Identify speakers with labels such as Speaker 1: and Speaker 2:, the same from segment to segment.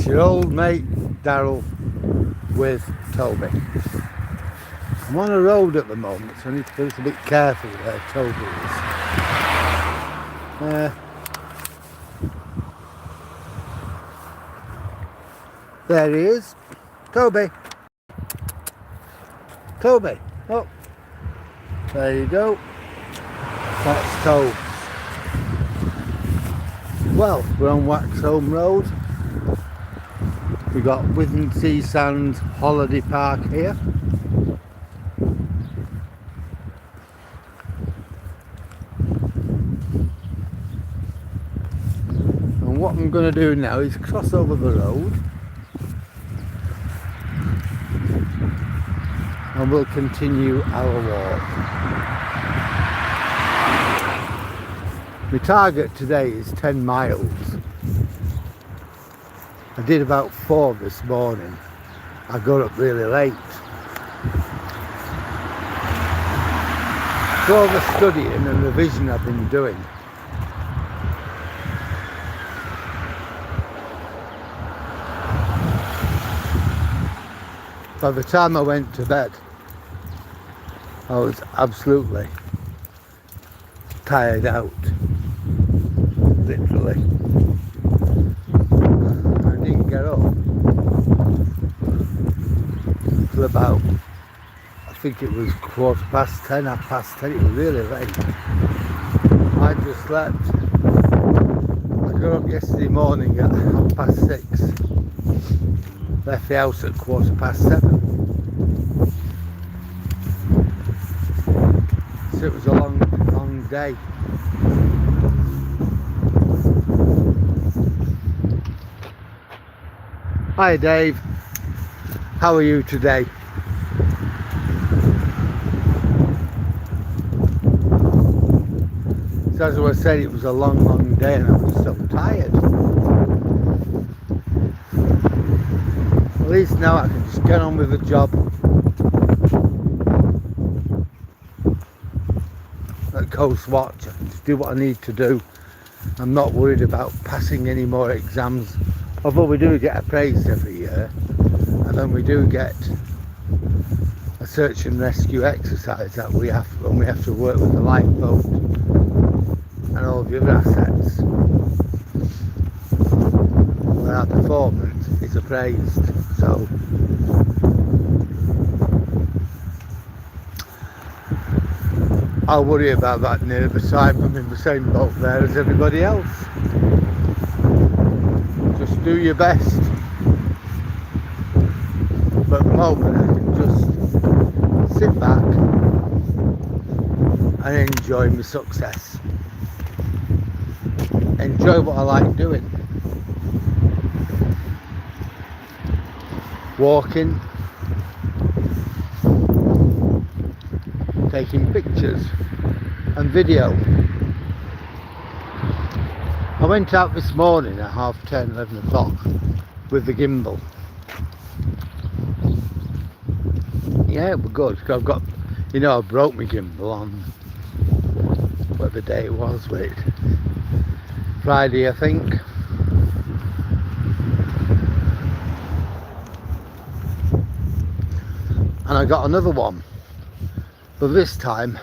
Speaker 1: It's your old mate Daryl with Toby. I'm on a road at the moment, so I need to be a little bit careful where Toby is. There he is. Toby. Toby. Oh, there you go. That's Toby. Well, we're on Waxholme Road. We've got Withernsea Sand Holiday Park here. And what I'm going to do now is cross over the road and we'll continue our walk. My target today is 10 miles. I did about 4 this morning. I got up really late. For all the studying and revision I've been doing, by the time I went to bed, I was absolutely tired out, literally. I didn't get up till about, I think it was 10:15, 10:30. It was really late. I just slept. I got up yesterday morning at 6:30. Left the house at 7:15. So it was a long day. Hi Dave, how are you today? So as I was saying, it was a long day and I was so tired. At least now I can just get on with the job at Coast Watch. I can just do what I need to do. I'm not worried about passing any more exams, although we do get appraised every year, and then we do get a search and rescue exercise that we have to work with the lifeboat and all the other assets, where our performance is appraised. So I'll worry about that near the time. I'm in the same boat there as everybody else. Just do your best. But at the moment I can just sit back and enjoy my success. Enjoy what I like doing. Walking, taking pictures and video. I went out this morning at 10:30, 11 o'clock with the gimbal. Yeah, it was good. I've got, I broke my gimbal on whatever day it was, wait, Friday I think. And I got another one, but this time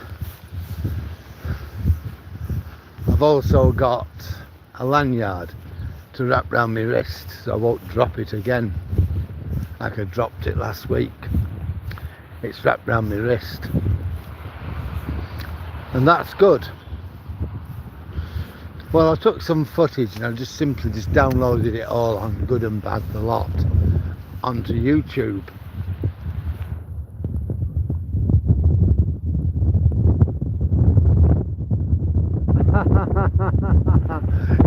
Speaker 1: I've also got a lanyard to wrap around my wrist so I won't drop it again like I dropped it last week. It's wrapped around my wrist and that's good. Well, I took some footage and I just simply downloaded it all on Good and Bad the lot onto YouTube.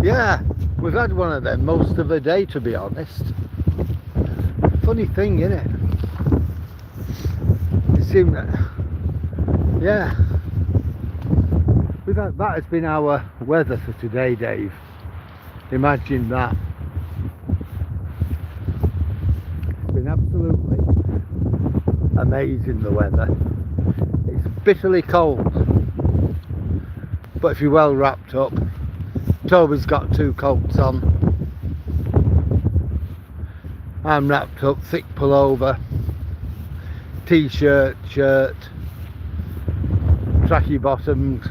Speaker 1: Yeah, we've had one of them most of the day, to be honest. Funny thing, isn't it? It seemed that, yeah, that has been our weather for today, Dave. Imagine that. It's been absolutely amazing, the weather. It's bitterly cold, but if you're well wrapped up. Toby's got 2 coats on. I'm wrapped up, thick pullover, t-shirt, shirt, tracky bottoms,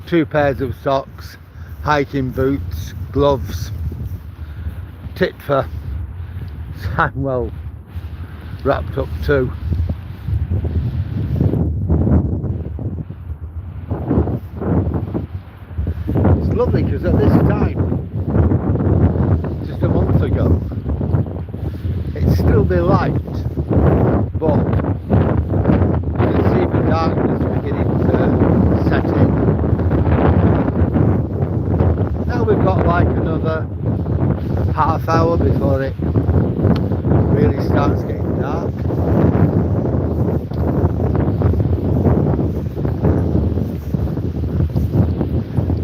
Speaker 1: 2 pairs of socks, hiking boots, gloves, titfer. So I'm well wrapped up too. It's lovely because at this time, just a month ago, it'd still be light, but you can see the darkness beginning to set in. Now we've got like another half hour before it really starts getting dark.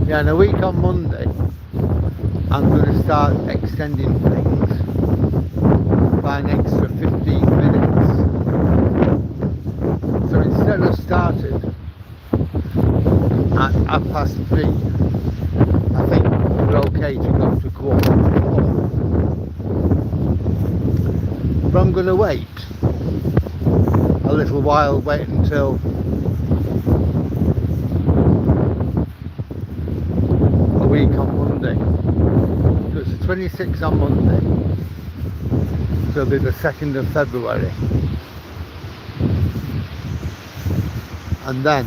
Speaker 1: Yeah, in a week on Monday I'm going to start extending things by an extra 15 minutes. So instead of starting at 3:30, I think we're okay to go to 4:45. But I'm going to wait a little while, wait until a week on Monday. So it's the 26th on Monday, so it'll be the 2nd of February, and then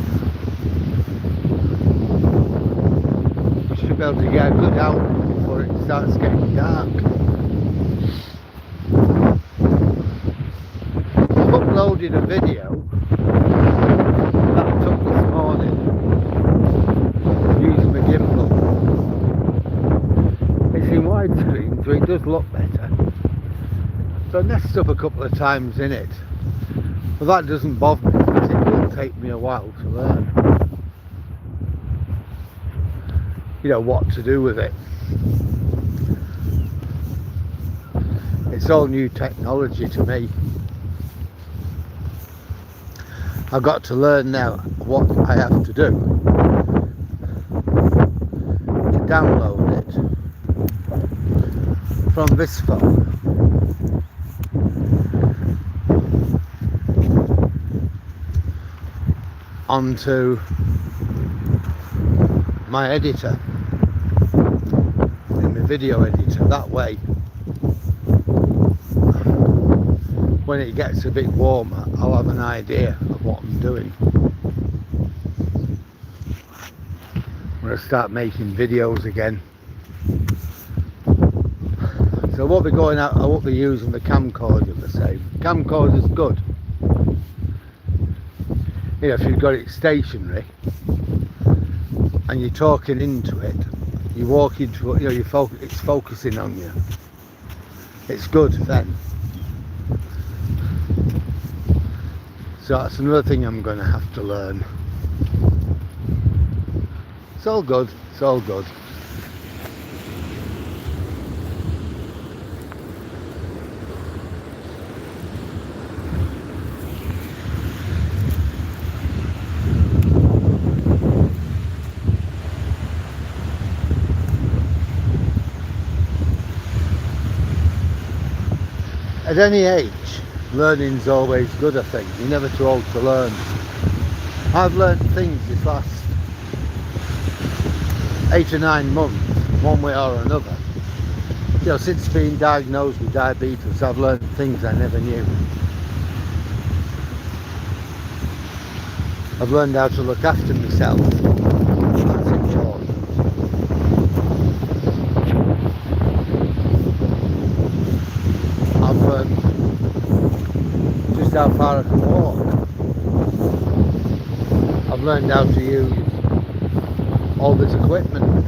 Speaker 1: we should be able to get a good outing before it starts getting dark. I've uploaded a video that I took this morning using my gimbal. It's in widescreen, so it does look better. So I messed up a couple of times in it, but that doesn't bother me because it will take me a while to learn, you know, what to do with it. It's all new technology to me. I've got to learn now what I have to do to download it from this phone onto my editor, in my video editor. That way, when it gets a bit warmer, I'll have an idea of what I'm doing. I'm going to start making videos again. So I won't be going out, I won't be using the camcorder the same. Camcorder's good. You know, if you've got it stationary and you're talking into it, you walk into it, you know, it's focusing on you. It's good then. So that's another thing I'm going to have to learn. It's all good, it's all good. At any age, learning's always good, I think. You're never too old to learn. I've learned things this last 8 or 9 months, one way or another. You know, since being diagnosed with diabetes, I've learned things I never knew. I've learned how to look after myself. That's important. I've learned just how far I can walk. I've learned how to use all this equipment.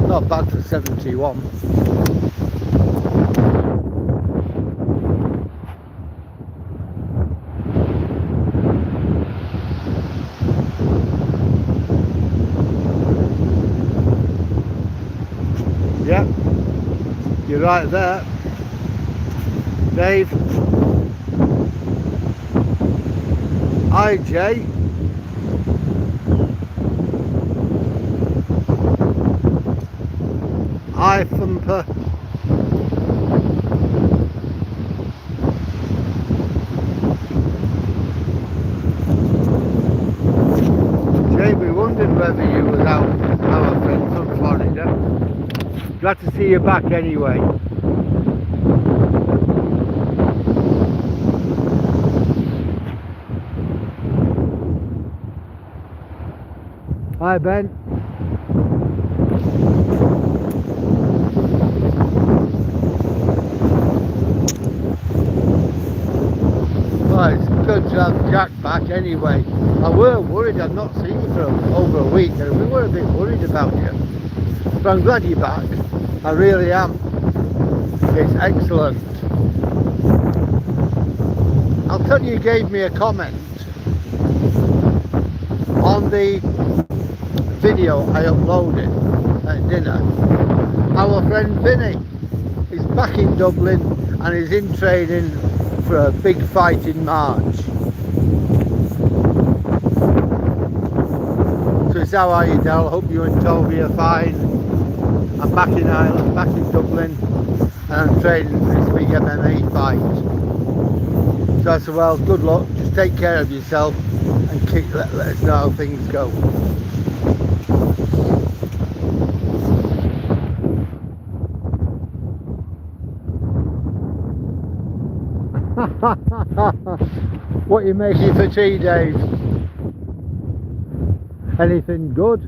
Speaker 1: Not bad for 71. Yeah, you're right there, Dave. Hi, Jay. Eye thumper. Jamie wondered whether you was out, our friend from Florida. Glad to see you back anyway. Hi Ben. Well, it's good to have Jack back anyway. I were worried, I've not seen you for over a week and we were a bit worried about you. But I'm glad you're back. I really am. It's excellent. I'll tell you gave me a comment on the video I uploaded at dinner. Our friend Vinny is back in Dublin and is in training for a big fight in March. So how are you, Del? Hope you and Toby are fine. I'm back in Ireland, back in Dublin, and I'm training for this big MMA fight. So I said, well, good luck, just take care of yourself and let us know how things go. What are you making for tea, Dave? Anything good?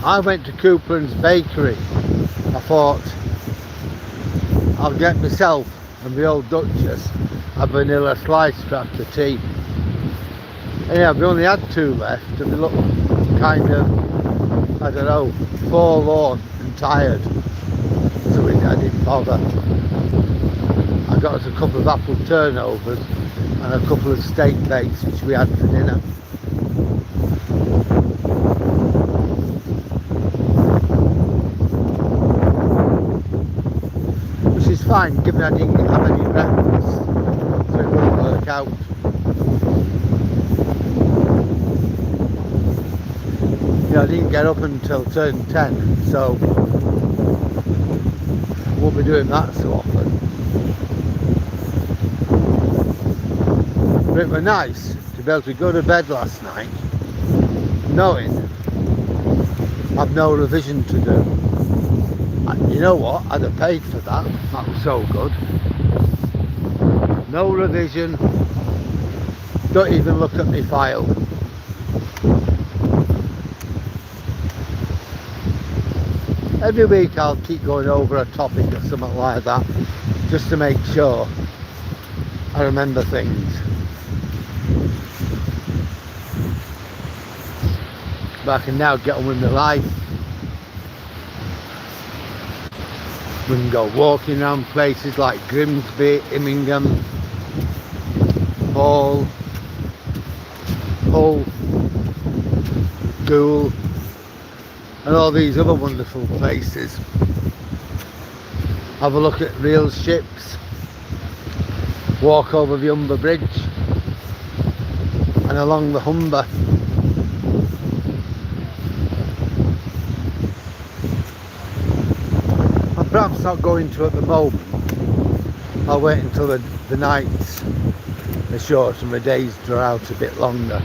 Speaker 1: I went to Coupland's Bakery. I thought I'll get myself and the old Duchess a vanilla slice after tea. Anyhow, we only had 2 left and they looked kind of, I don't know, forlorn and tired. So I didn't bother. I got us a couple of apple turnovers and a couple of steak bakes which we had for dinner. Which is fine, given I didn't have any breakfast, so it won't work out. You know, I didn't get up until turn 10, so I won't be doing that so often. But it was nice to be able to go to bed last night knowing I've no revision to do. And you know what? I'd have paid for that. That was so good. No revision. Don't even look at my file. Every week I'll keep going over a topic or something like that just to make sure I remember things. But I can now get on with my life. We can go walking around places like Grimsby, Immingham, Hull, Goole, and all these other wonderful places. Have a look at real ships, walk over the Humber Bridge and along the Humber. I'm perhaps not going to at the moment. I'll wait until the nights are short and the days draw out a bit longer.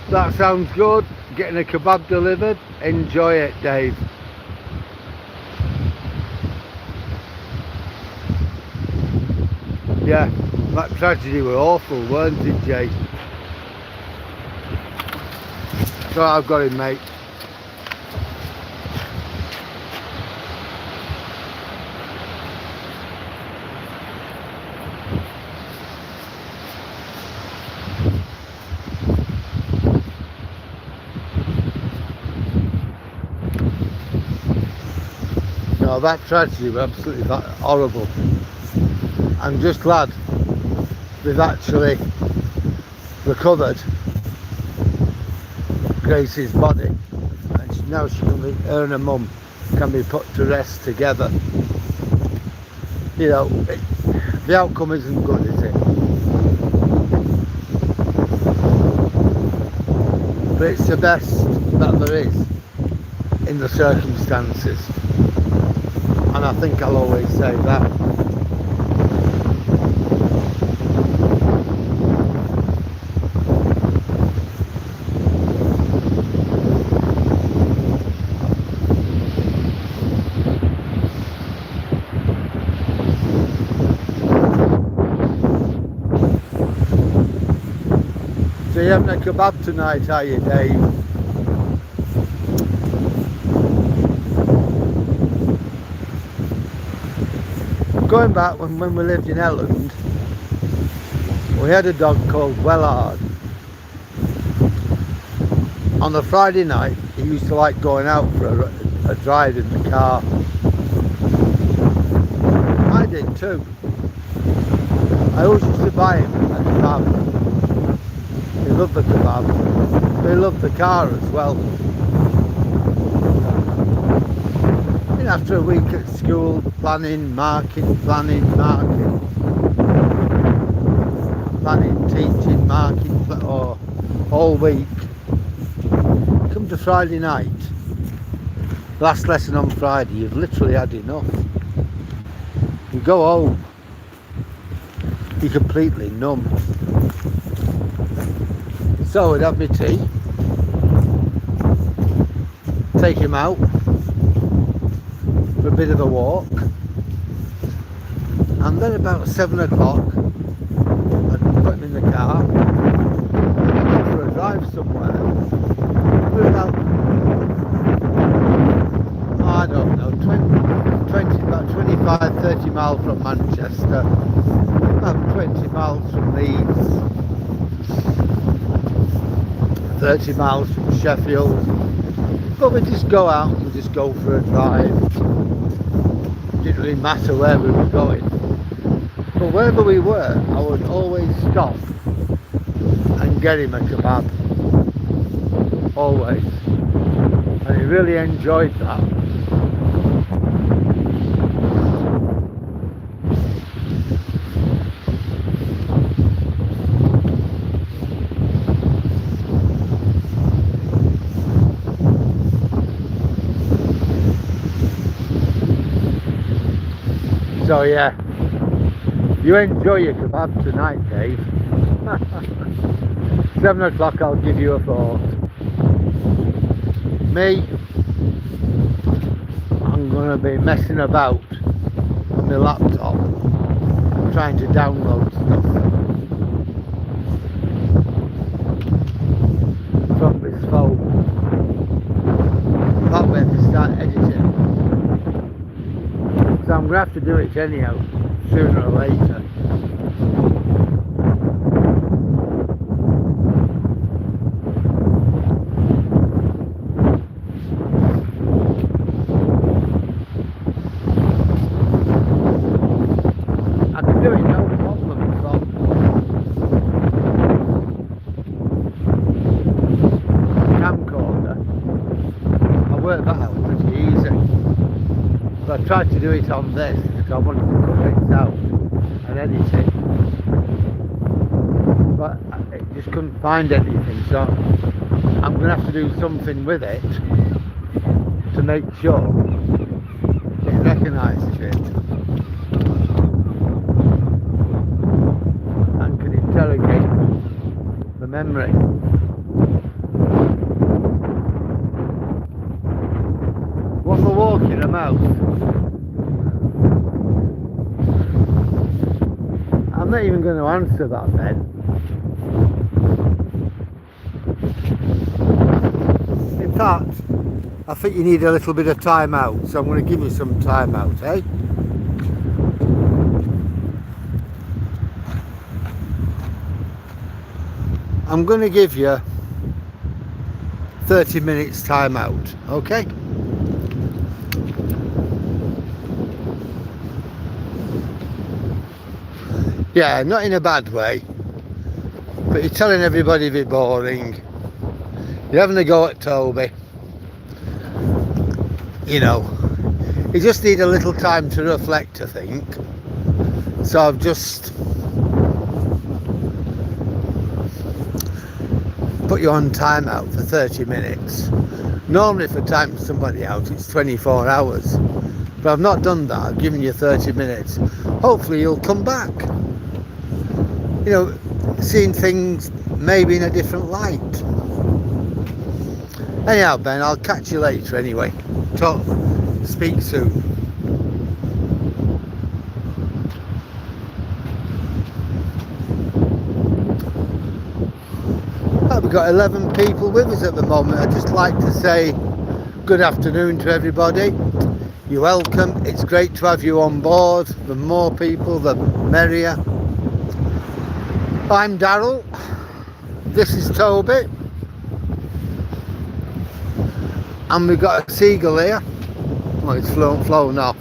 Speaker 1: That sounds good. Getting a kebab delivered. Enjoy it, Dave. Yeah, that tragedy were awful, weren't it, Jay? So I've got him, mate. know, that tragedy was absolutely horrible. I'm just glad they've actually recovered Gracie's body, and now her and her mum can be put to rest together. You know, the outcome isn't good, is it? But it's the best that there is in the circumstances, and I think I'll always say that. So you're having a kebab tonight, are you, Dave? Going back when we lived in Elland, we had a dog called Wellard. On a Friday night, he used to like going out for a drive in the car. I did too. I always used to buy him a kebab. He loved the kebab, but he loved the car as well. And after a week at school, planning, teaching, marking, or all week, come to Friday night, last lesson on Friday, you've literally had enough. You go home, you're completely numb. So I'd have my tea, take him out for a bit of a walk, and then about 7 o'clock I'd put him in the car, go for a drive somewhere. For about, I don't know, 20, about 25, 30 miles from Manchester, about 20 miles from Leeds, 30 miles from Sheffield. But we just go out and just go for a drive. Didn't really matter where we were going. But wherever we were, I would always stop and get him a kebab. Always. And he really enjoyed that. So yeah, you enjoy your kebab tonight, Dave. 7 o'clock I'll give you a thought. Me, I'm going to be messing about on my laptop, trying to download stuff from this phone. That way to start editing. So I'm going to have to do it anyhow, sooner or later. I can do it no problem from camcorder. I work that out pretty easy. But I tried to do it on this because I wanted to cut things out and edit it, but it just couldn't find anything, so I'm going to have to do something with it to make sure it recognises it and can interrogate the memory. When we're walking about, I'm not even going to answer that then. In fact, I think you need a little bit of time out, so I'm going to give you some time out, eh? I'm going to give you 30 minutes time out, okay? Yeah, not in a bad way, but you're telling everybody to be boring. You're having a go at Toby. You know, you just need a little time to reflect, I think. So I've just put you on timeout for 30 minutes. Normally for timing somebody out it's 24 hours. But I've not done that. I've given you 30 minutes. Hopefully you'll come back. You know, seeing things maybe in a different light. Anyhow, Ben, I'll catch you later anyway. Speak soon. We've got 11 people with us at the moment. I'd just like to say good afternoon to everybody. You're welcome. It's great to have you on board. The more people, the merrier. I'm Daryl. This is Toby. And we've got a seagull here. Oh, it's flown off.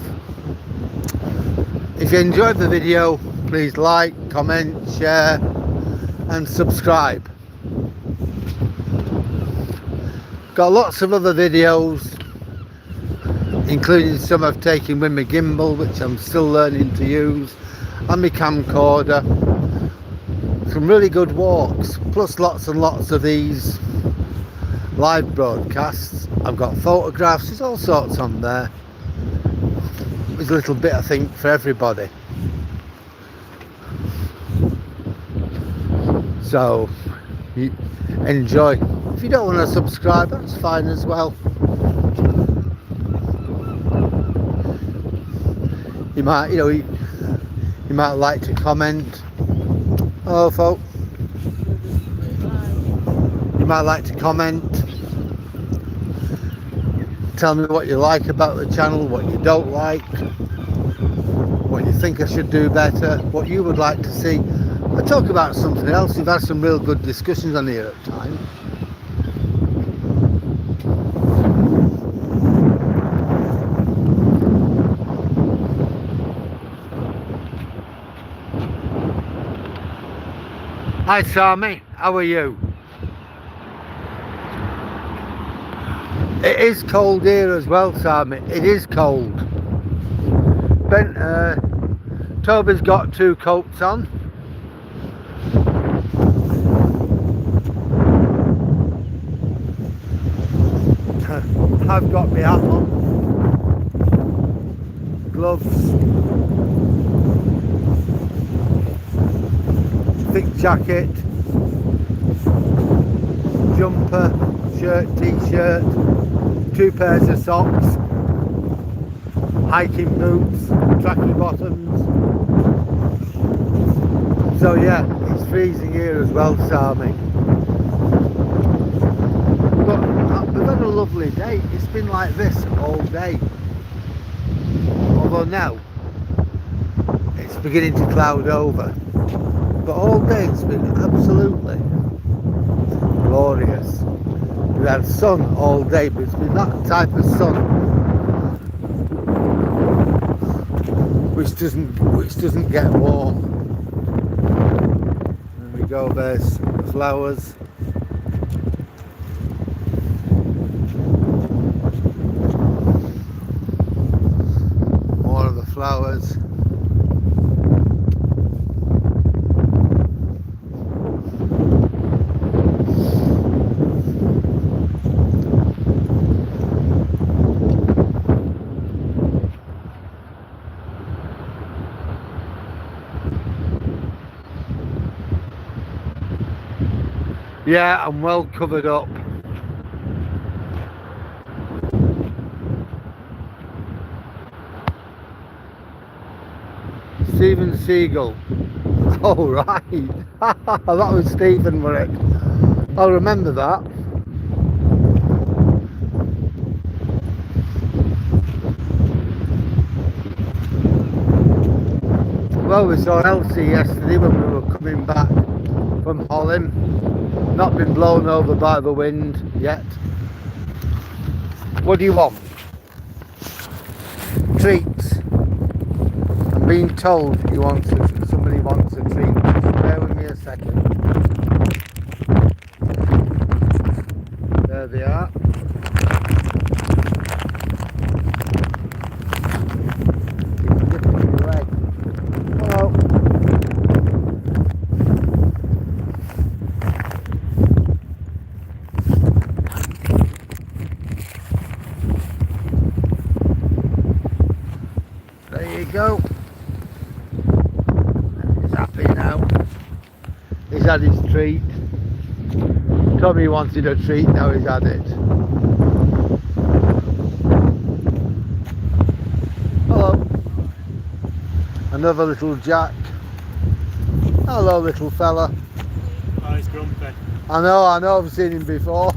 Speaker 1: If you enjoyed the video, please like, comment, share and subscribe. Got lots of other videos, including some I've taken with my gimbal, which I'm still learning to use, and my camcorder. Some really good walks, plus lots and lots of these live broadcasts. I've got photographs, there's all sorts on there. There's a little bit, I think, for everybody. So, enjoy. If you don't want to subscribe, that's fine as well. You might, you might like to comment. Hello, folks. You might like to comment. Tell me what you like about the channel, what you don't like, what you think I should do better, what you would like to see. I talk about something else. We've had some real good discussions on here at times. Hi Sammy, how are you? It is cold here as well, Sammy. It is cold. Toby's got 2 coats on. I've got my hat on, gloves, thick jacket, jumper, shirt, t-shirt, 2 pairs of socks, hiking boots, tracky bottoms. So yeah, it's freezing here as well, Sammy. But we've had a lovely day. It's been like this all day. Although now it's beginning to cloud over. But all day it's been absolutely glorious. We've had sun all day, but it's been that type of sun which doesn't get warm. There we go, there's the flowers. More of the flowers. Yeah, I'm well covered up. Stephen Seagull. Oh right. That was Stephen, wasn't it? I'll remember that. Well, we saw Elsie yesterday when we were coming back from Holland. Not been blown over by the wind yet. What do you want? Treats. I'm being told he wants some normally wants a treat. Just bear with me a second. There they are. He's dipping his leg. Hello. There you go. He's happy now. He's had his treat. Toby wanted a treat, now he's had it. Hello. Another little Jack. Hello, little fella.
Speaker 2: Oh, he's grumpy.
Speaker 1: I know, I've seen him before.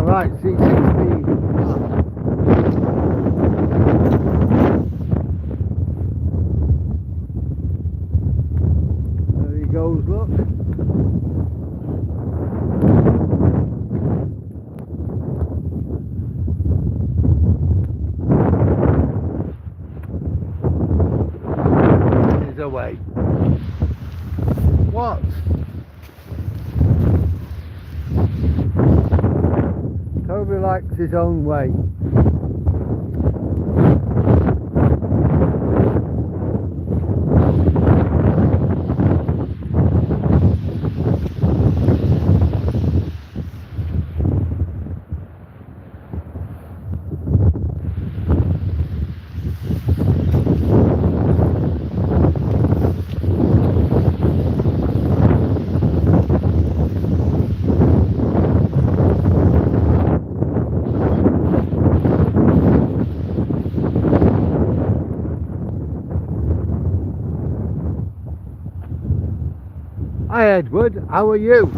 Speaker 1: Right, C16. There he goes, look. He's away. What? Toby likes his own way. Hi Edward, how are you?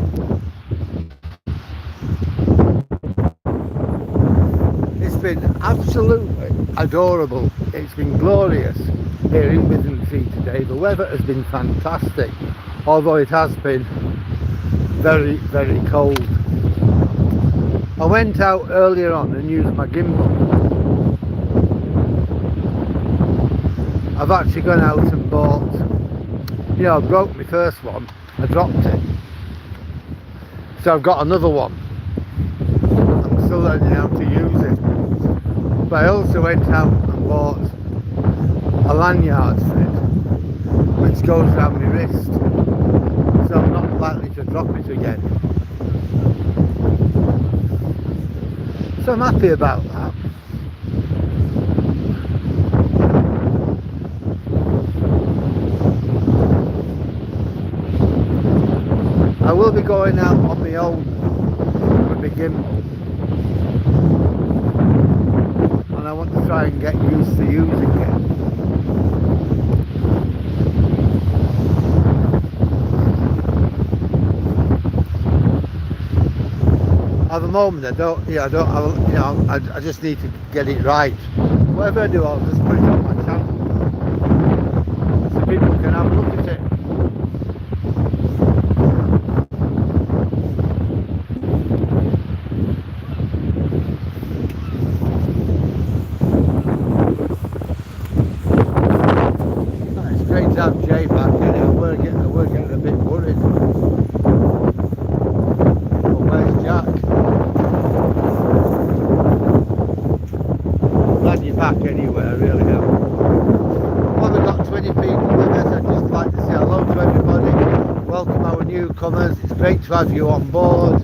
Speaker 1: It's been absolutely adorable. It's been glorious here in Withernsea today. The weather has been fantastic, although it has been very, very cold. I went out earlier on and used my gimbal. I've actually gone out and bought, you know, I broke my first one. I dropped it, so I've got another one. I'm still learning how to use it, but I also went out and bought a lanyard for it which goes around my wrist, so I'm not likely to drop it again. So I'm happy about that. I will be going out on my own with my gimbal, and I want to try and get used to using it. At the moment, I just need to get it right. Whatever I do, I'll just put it on my channel so people can have a look at it. Have Jay back in it. We're getting a bit worried. But where's Jack? Glad you're back anyway, I really am. Well, we've got 20 people with us. I'd just like to say hello to everybody. Welcome our newcomers. It's great to have you on board.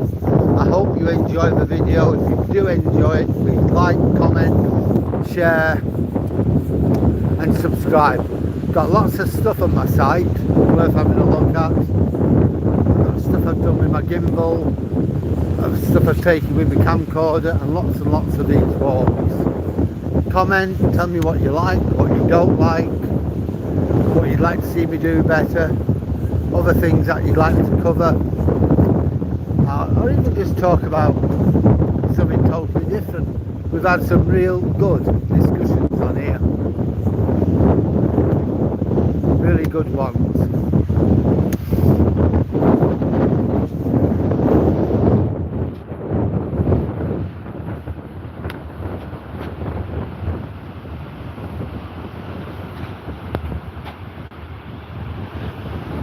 Speaker 1: I hope you enjoy the video. If you do enjoy it, please like, comment, share and subscribe. Got lots of stuff on my site worth having a look at. Got stuff I've done with my gimbal, stuff I've taken with my camcorder, and lots of these walks. Comment, tell me what you like, what you don't like, what you'd like to see me do better, other things that you'd like to cover, or even just talk about something totally different. We've had some real good discussions on here. Really good. good ones.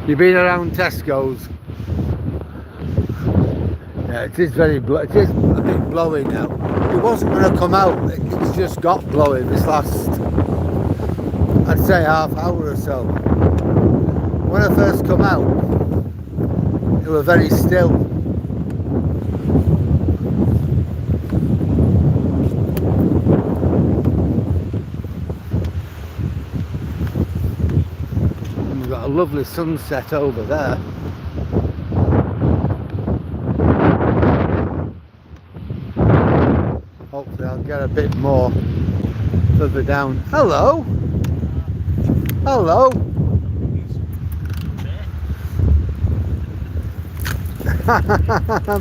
Speaker 1: You've been around Tesco's? Yeah, it is it is a bit blowy now. It wasn't going to come out, it's just got blowy this last, I'd say, half hour or so. When I first come out, it was very still. And we've got a lovely sunset over there. Hopefully I'll get a bit more further down. Hello! Hello!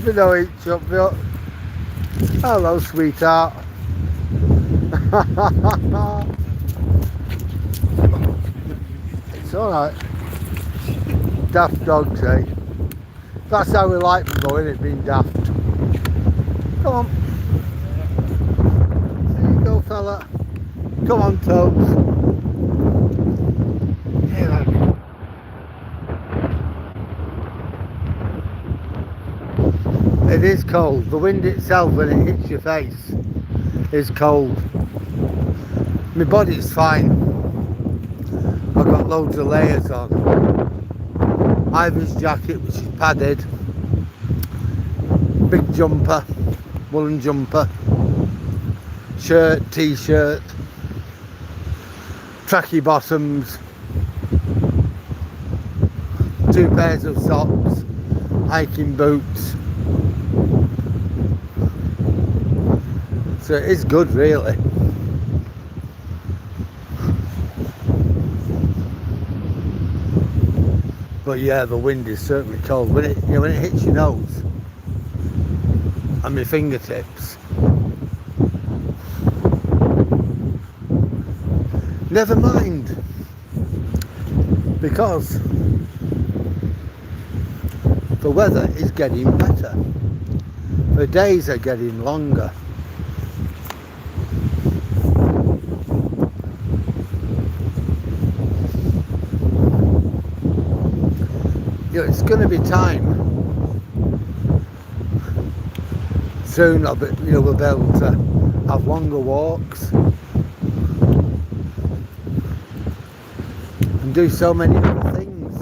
Speaker 1: We know each other. Hello, sweetheart. It's alright. Daft dogs, eh? That's how we like them though, innit, being daft. Come on. There you go, fella. Come on, Tobes. Here, lad. It is cold. The wind itself, when it hits your face, is cold. My body's fine. I've got loads of layers on. Ivy's jacket, which is padded. Big jumper, woolen jumper. Shirt, t-shirt. Tracky bottoms. 2 pairs of socks. Hiking boots. So it is good, really. But yeah, the wind is certainly cold. When it, you know, when it hits your nose and my fingertips. Never mind, because the weather is getting better. The days are getting longer. You know, it's going to be time soon. I'll be, you know, we'll be able to have longer walks and do so many other things.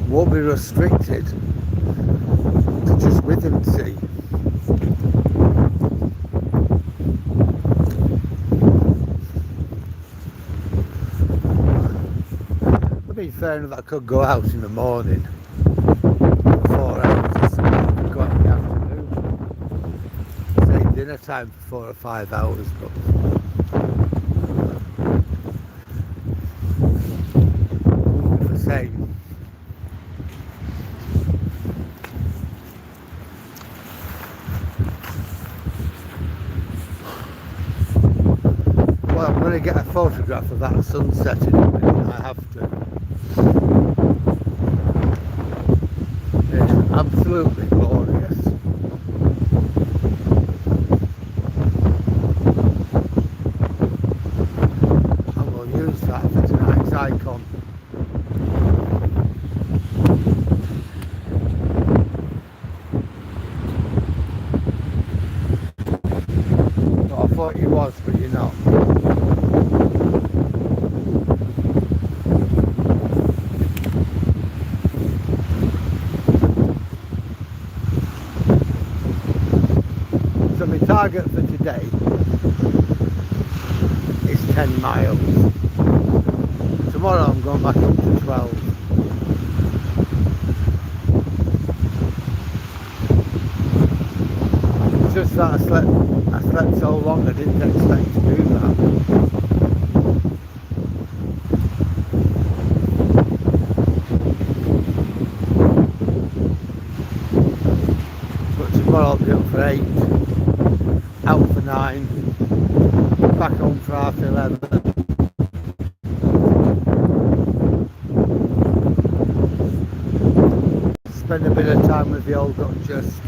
Speaker 1: Won't be restricted to just Withernsea. I mean, fair enough, I could go out in the morning, 4 hours or something. I could go out in the afternoon, say dinner time for 4 or 5 hours, but the same. Well, I'm going to get a photograph of that sunset in a minute. I have to. It's absolutely glorious. And we'll use that for tonight's icon. Well, I thought you was, but you're not. So my target for today is 10 miles. Tomorrow I'm going back up to 12. It's just that I slept so long I didn't expect to do that. But tomorrow I'll be up for 8. Out for 9, back home for half 11. spend a bit of time with the old Duchess.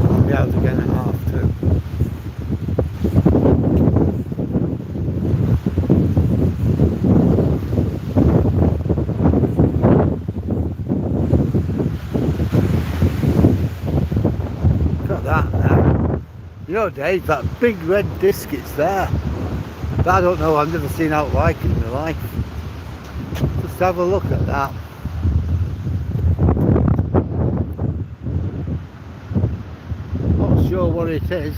Speaker 1: I'll be out again at 2:30. Look at that now. You know, Dave, that big red disc, it's there. But I don't know, I've never seen out like it in my life. Just have a look at that. Not sure what it is,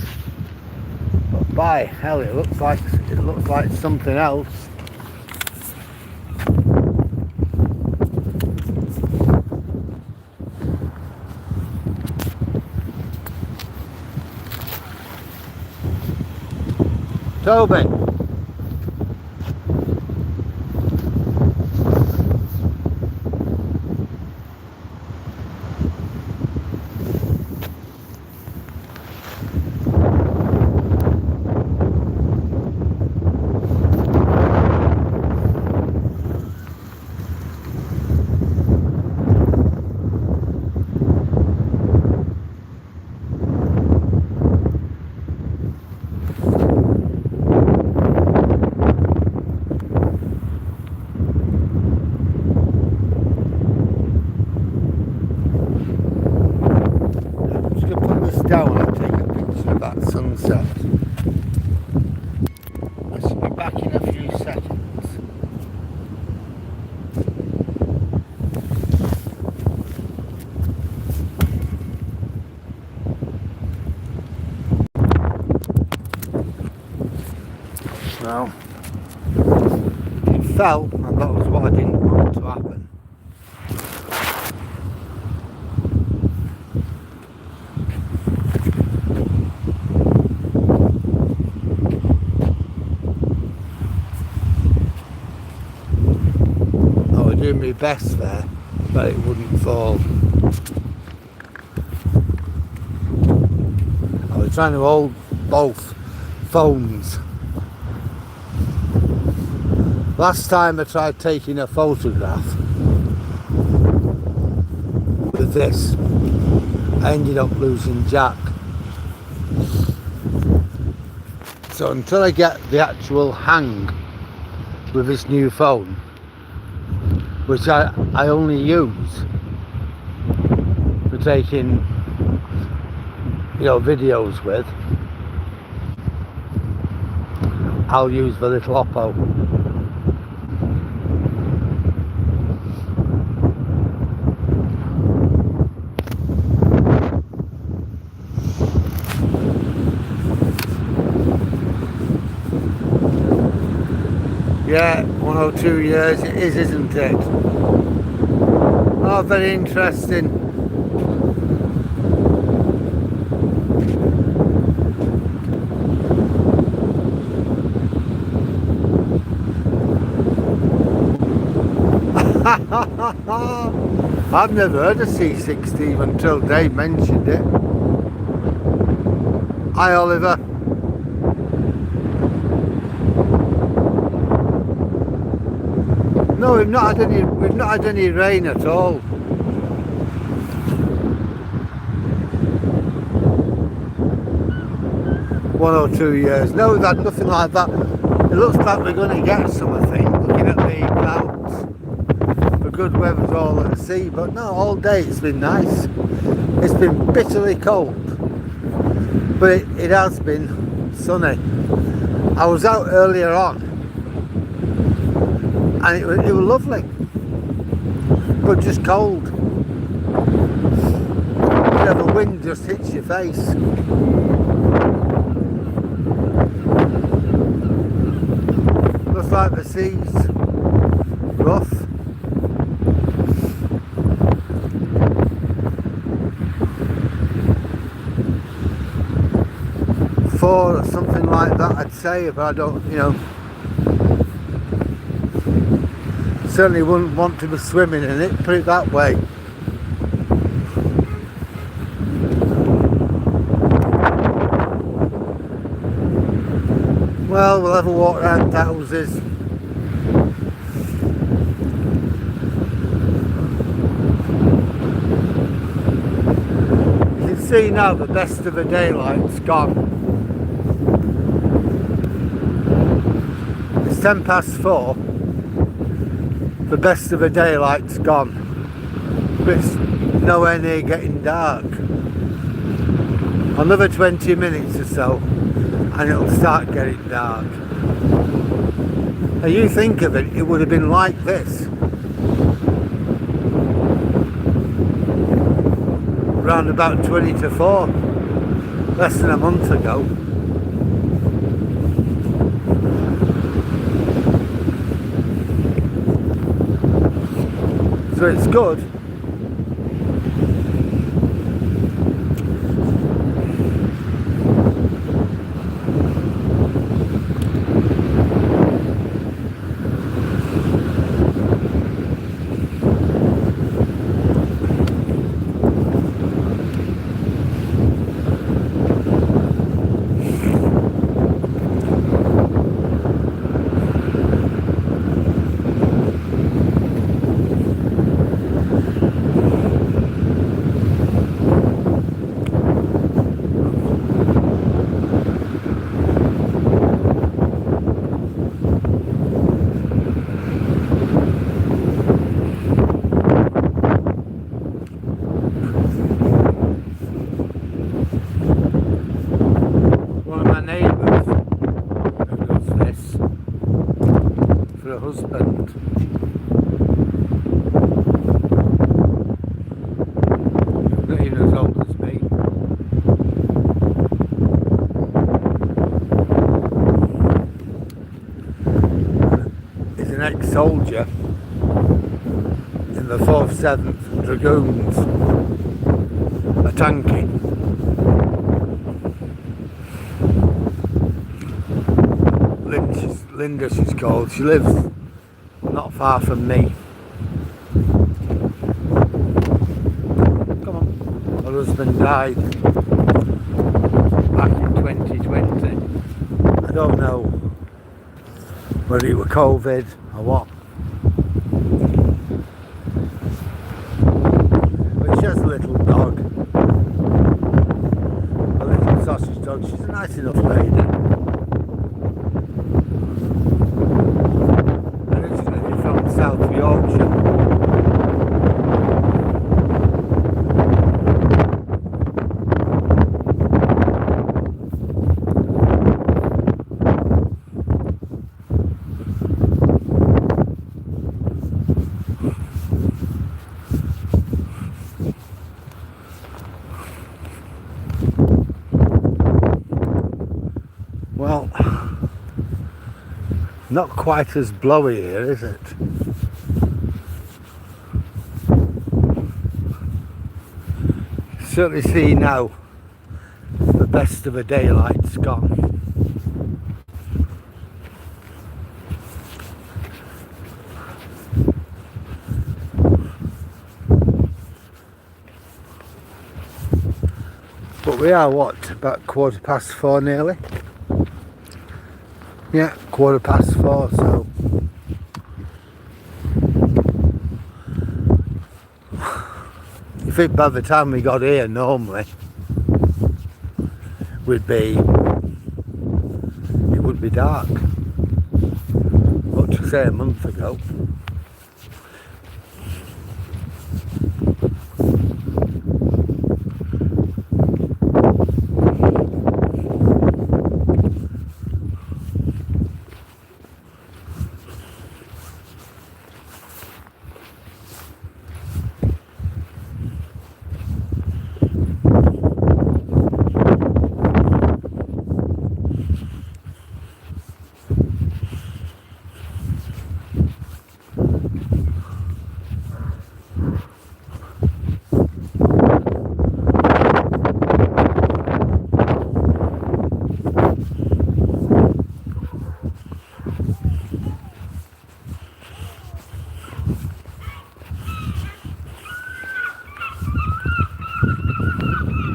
Speaker 1: but by hell, it looks like something else. Toby. Down and take a picture of that sunset. I should be back in a few seconds. Well, it fell, and that was what I didn't want to happen. Doing my best there, but it wouldn't fall. I was trying to hold both phones. Last time I tried taking a photograph with this, I ended up losing Jack. So until I get the actual hang with this new phone, which I only use for taking, videos with, I'll use the little Oppo. Yeah, 102 years it is, isn't it? Oh, very interesting. I've never heard of C60 until Dave mentioned it. Hi, Oliver. No, we've not had any rain at all. One or 2 years. No, we've had nothing like that. It looks like we're going to get some, I think, looking at the clouds. The good weather's all at sea, but no, all day it's been nice. It's been bitterly cold, but it has been sunny. I was out earlier on, and it was lovely, but just cold. The wind just hits your face. Looks like the sea's rough. Four or something like that, I'd say, but I don't, certainly wouldn't want to be swimming in it, put it that way. Well, we'll have a walk around the houses. see now the best of the daylight's gone. It's 4:10. The best of the daylight's gone. But it's nowhere near getting dark. Another 20 minutes or so and it'll start getting dark. Now you think of it, it would have been like this round about 20 to 4, less than a month ago. So it's good. Husband. Not even as old as me. He's an ex-soldier in the 4th, 7th Dragoons, a tanky. Linda she's called. She lives not far from me. Come on. Her husband died back in 2020. I don't know whether it was COVID or what. But she has a little dog. A little sausage dog. She's a nice enough lady. South Yorkshire. Well, not quite as blowy here, is it? Certainly see now the best of the daylight's gone. But we are what, about 4:15 nearly? Yeah, 4:15, so I think by the time we got here normally it would be dark. What to say a month ago.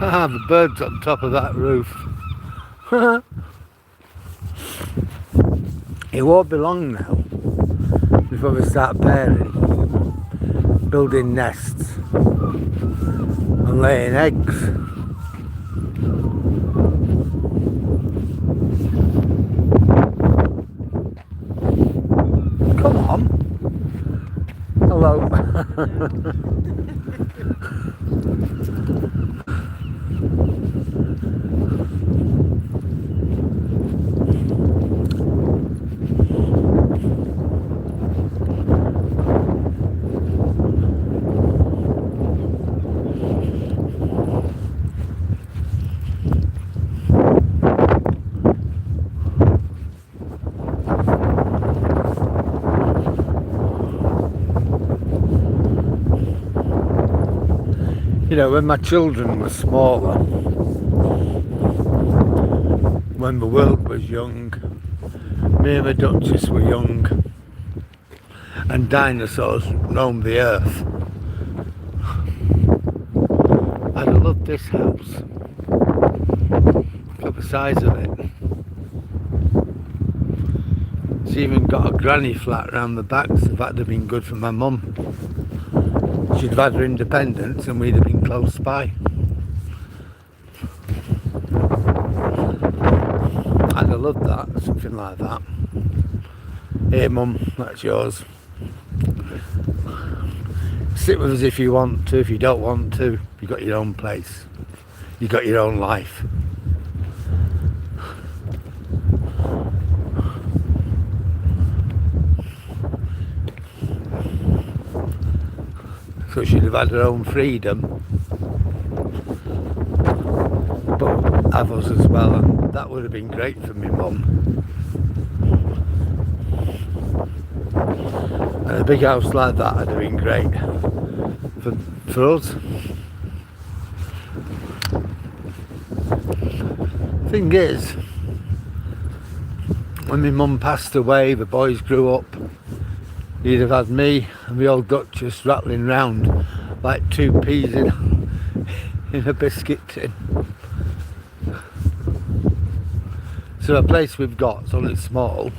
Speaker 1: Ah, the bird's on top of that roof. It won't be long now before we start pairing, building nests and laying eggs. Come on. Hello. You know, when my children were smaller, when the world was young, me and the Duchess were young, and dinosaurs roamed the earth, I'd have loved this house. Look at the size of it. It's even got a granny flat around the back, so that'd have been good for my mum. She'd have had her independence and we'd have been close by. I'd have loved that, something like that. Here mum, that's yours. Sit with us if you want to. If you don't want to, you've got your own place. You've got your own life. So she'd have had her own freedom, but have us as well, and that would have been great for me mum. And a big house like that would have been great for us. Thing is, when my mum passed away, the boys grew up. You'd have had me and the old Duchess rattling round like two peas in a biscuit tin. So the place we've got is only small,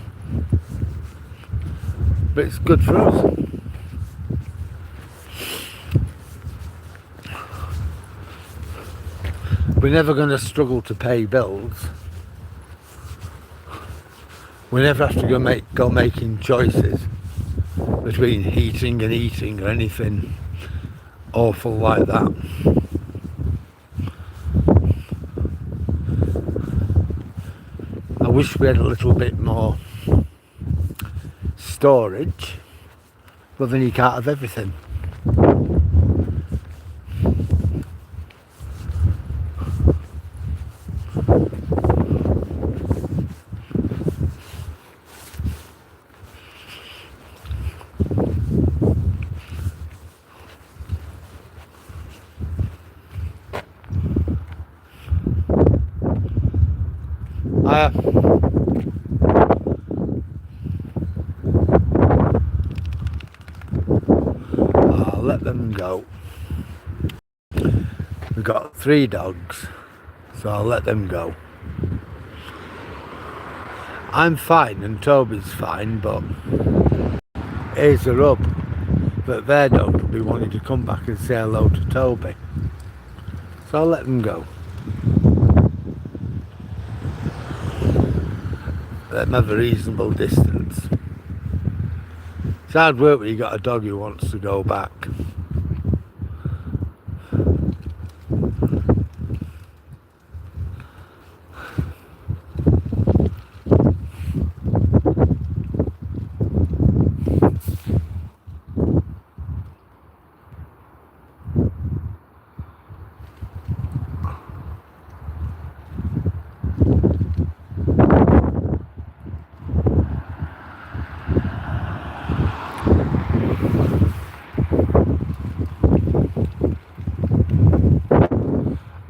Speaker 1: but it's good for us. We're never going to struggle to pay bills. We never have to go making choices between heating and eating or anything awful like that. I wish we had a little bit more storage, but then you can't have everything. I'll let them go. We've got 3 dogs, so I'll let them go. I'm fine and Toby's fine, but here's the rub, that their dog will be wanting to come back and say hello to Toby. So I'll let them go. Let them have a reasonable distance. It's hard work when you've got a dog who wants to go back.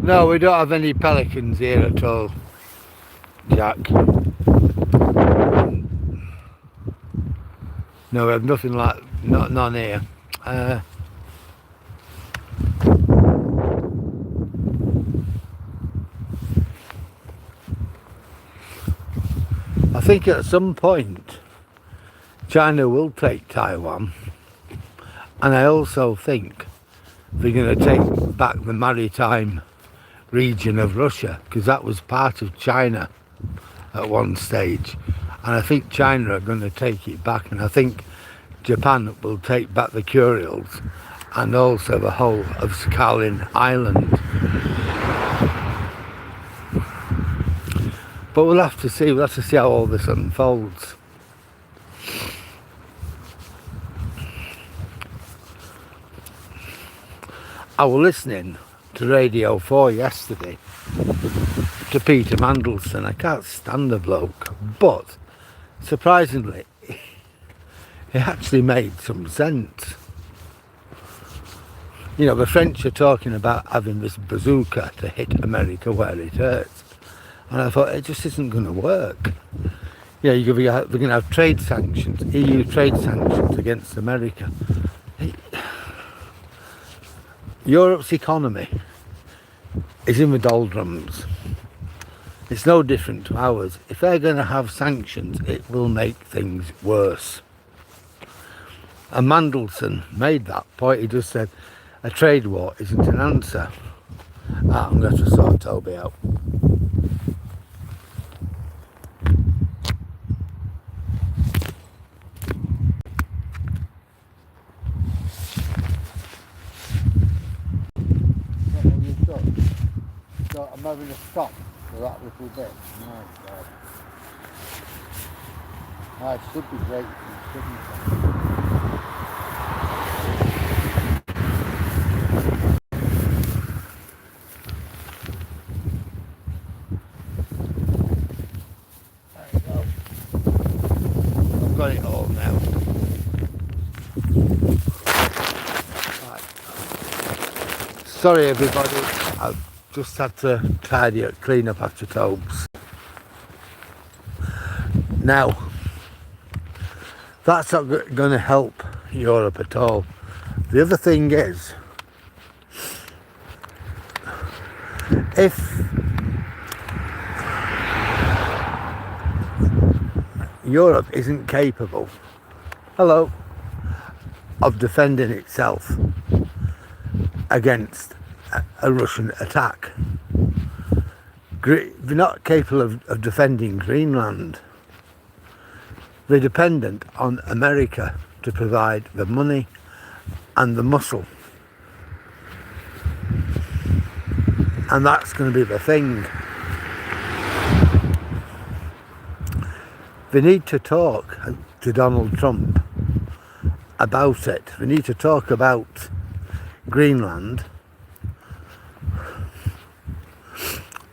Speaker 1: No, we don't have any pelicans here at all, Jack. No, we have nothing like, none here. I think at some point China will take Taiwan, and I also think they're going to take back the maritime region of Russia, because that was part of China at one stage, and I think China are going to take it back, and I think Japan will take back the Kurils and also the whole of Sakhalin Island. But we'll have to see how all this unfolds. I was listening to Radio 4 yesterday to Peter Mandelson. I can't stand the bloke, but surprisingly he actually made some sense. You know, the French are talking about having this bazooka to hit America where it hurts, and I thought it just isn't going to work. You know, they're going to have trade sanctions, EU trade sanctions against America. Europe's economy is in the doldrums. It's no different to ours. If they're going to have sanctions, it will make things worse. And Mandelson made that point. He just said a trade war isn't an answer. I'm going to sort Toby out. So I'm having a stop for that little bit. My God. It should be great, shouldn't it? There you go. I've got it all now. Right. Sorry everybody, I've just had to tidy up, clean up after Tobes. Now, that's not going to help Europe at all. The other thing is, if Europe isn't capable, of defending itself against a Russian attack, they're not capable of defending Greenland. They're dependent on America to provide the money and the muscle. And that's going to be the thing. They need to talk to Donald Trump about it. They need to talk about Greenland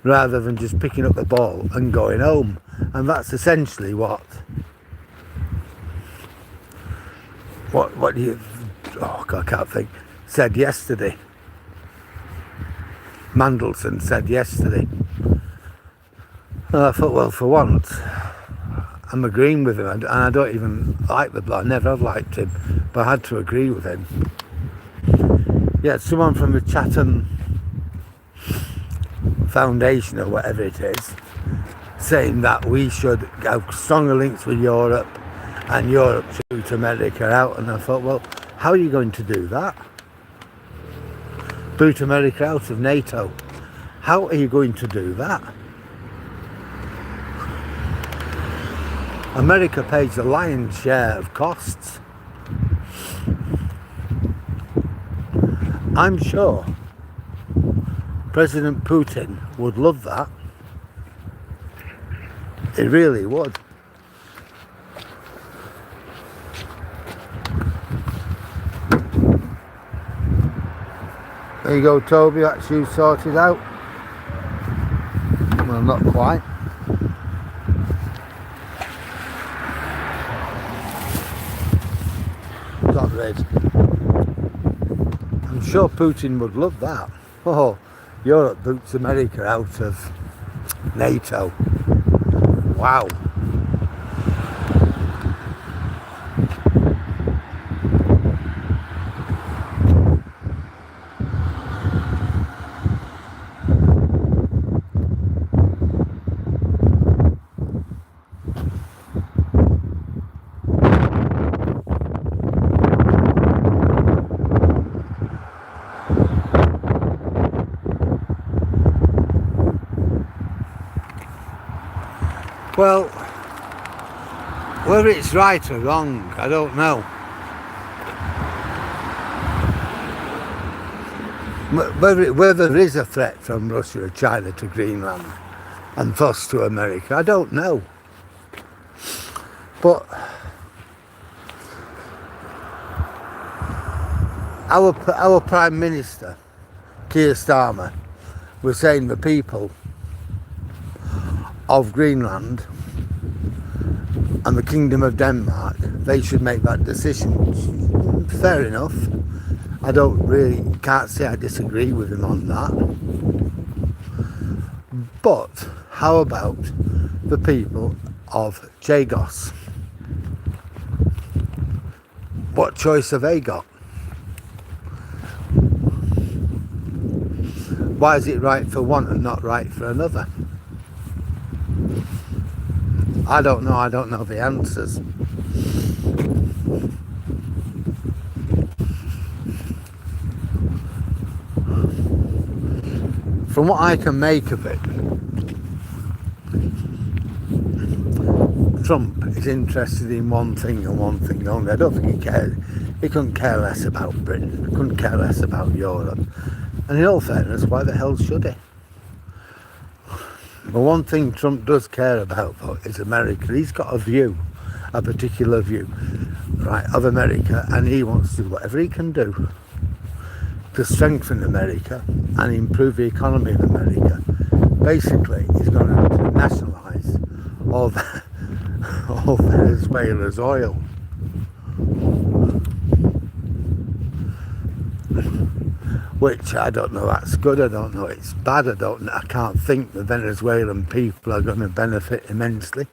Speaker 1: rather than just picking up the ball and going home. And that's essentially what you, oh God, I can't think, said yesterday. Mandelson said yesterday. And I thought, well, for once, I'm agreeing with him, and I don't even like the bloke. I never have liked him, but I had to agree with him. Yeah, someone from the Chatham Foundation or whatever it is, saying that we should have stronger links with Europe and Europe should boot America out. And I thought, well, how are you going to do that? Boot America out of NATO. How are you going to do that? America pays the lion's share of costs. I'm sure President Putin would love that. He really would. There you go, Toby, that's you sorted out. Well, not quite. Got rid. I'm sure Putin would love that. Oh, Europe boots America out of NATO. Wow. Well, whether it's right or wrong, I don't know. Whether there is a threat from Russia or China to Greenland and thus to America, I don't know. But our Prime Minister, Keir Starmer, was saying the people of Greenland and the Kingdom of Denmark, they should make that decision. Fair enough. I can't say I disagree with him on that. But how about the people of Chagos? What choice have they got? Why is it right for one and not right for another? I don't know the answers. From what I can make of it, Trump is interested in one thing and one thing only. I don't think he cares. He couldn't care less about Britain. He couldn't care less about Europe. And in all fairness, why the hell should he? But one thing Trump does care about, though, is America. He's got a particular view, right, of America, and he wants to do whatever he can do to strengthen America and improve the economy of America. Basically, he's going to nationalise all Venezuela's oil. Which I don't know that's good, I don't know it's bad, I can't think the Venezuelan people are going to benefit immensely.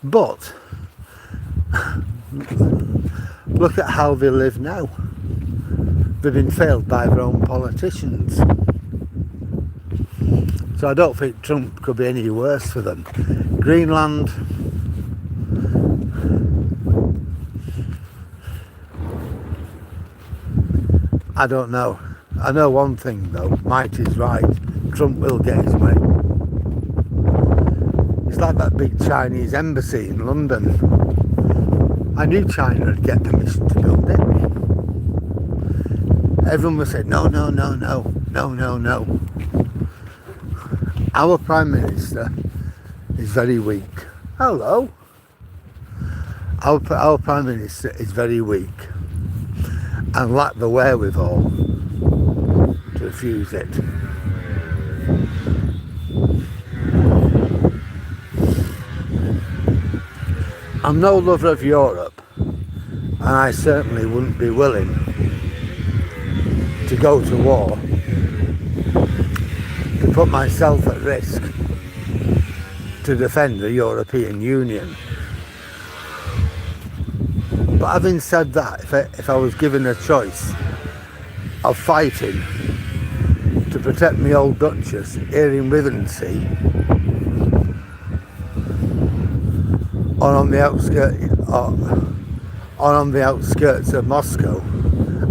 Speaker 1: But look at how they live now. They've been failed by their own politicians. So I don't think Trump could be any worse for them. Greenland, I don't know. I know one thing though, might is right. Trump will get his way. It's like that big Chinese embassy in London. I knew China would get permission to build it. Everyone would say, no. Our Prime Minister is very weak. Hello. Our Prime Minister is very weak and lack the wherewithal to refuse it. I'm no lover of Europe, and I certainly wouldn't be willing to go to war, to put myself at risk to defend the European Union. But having said that, if I was given a choice of fighting to protect my old Duchess here in Withernsea, or on the outskirts of Moscow,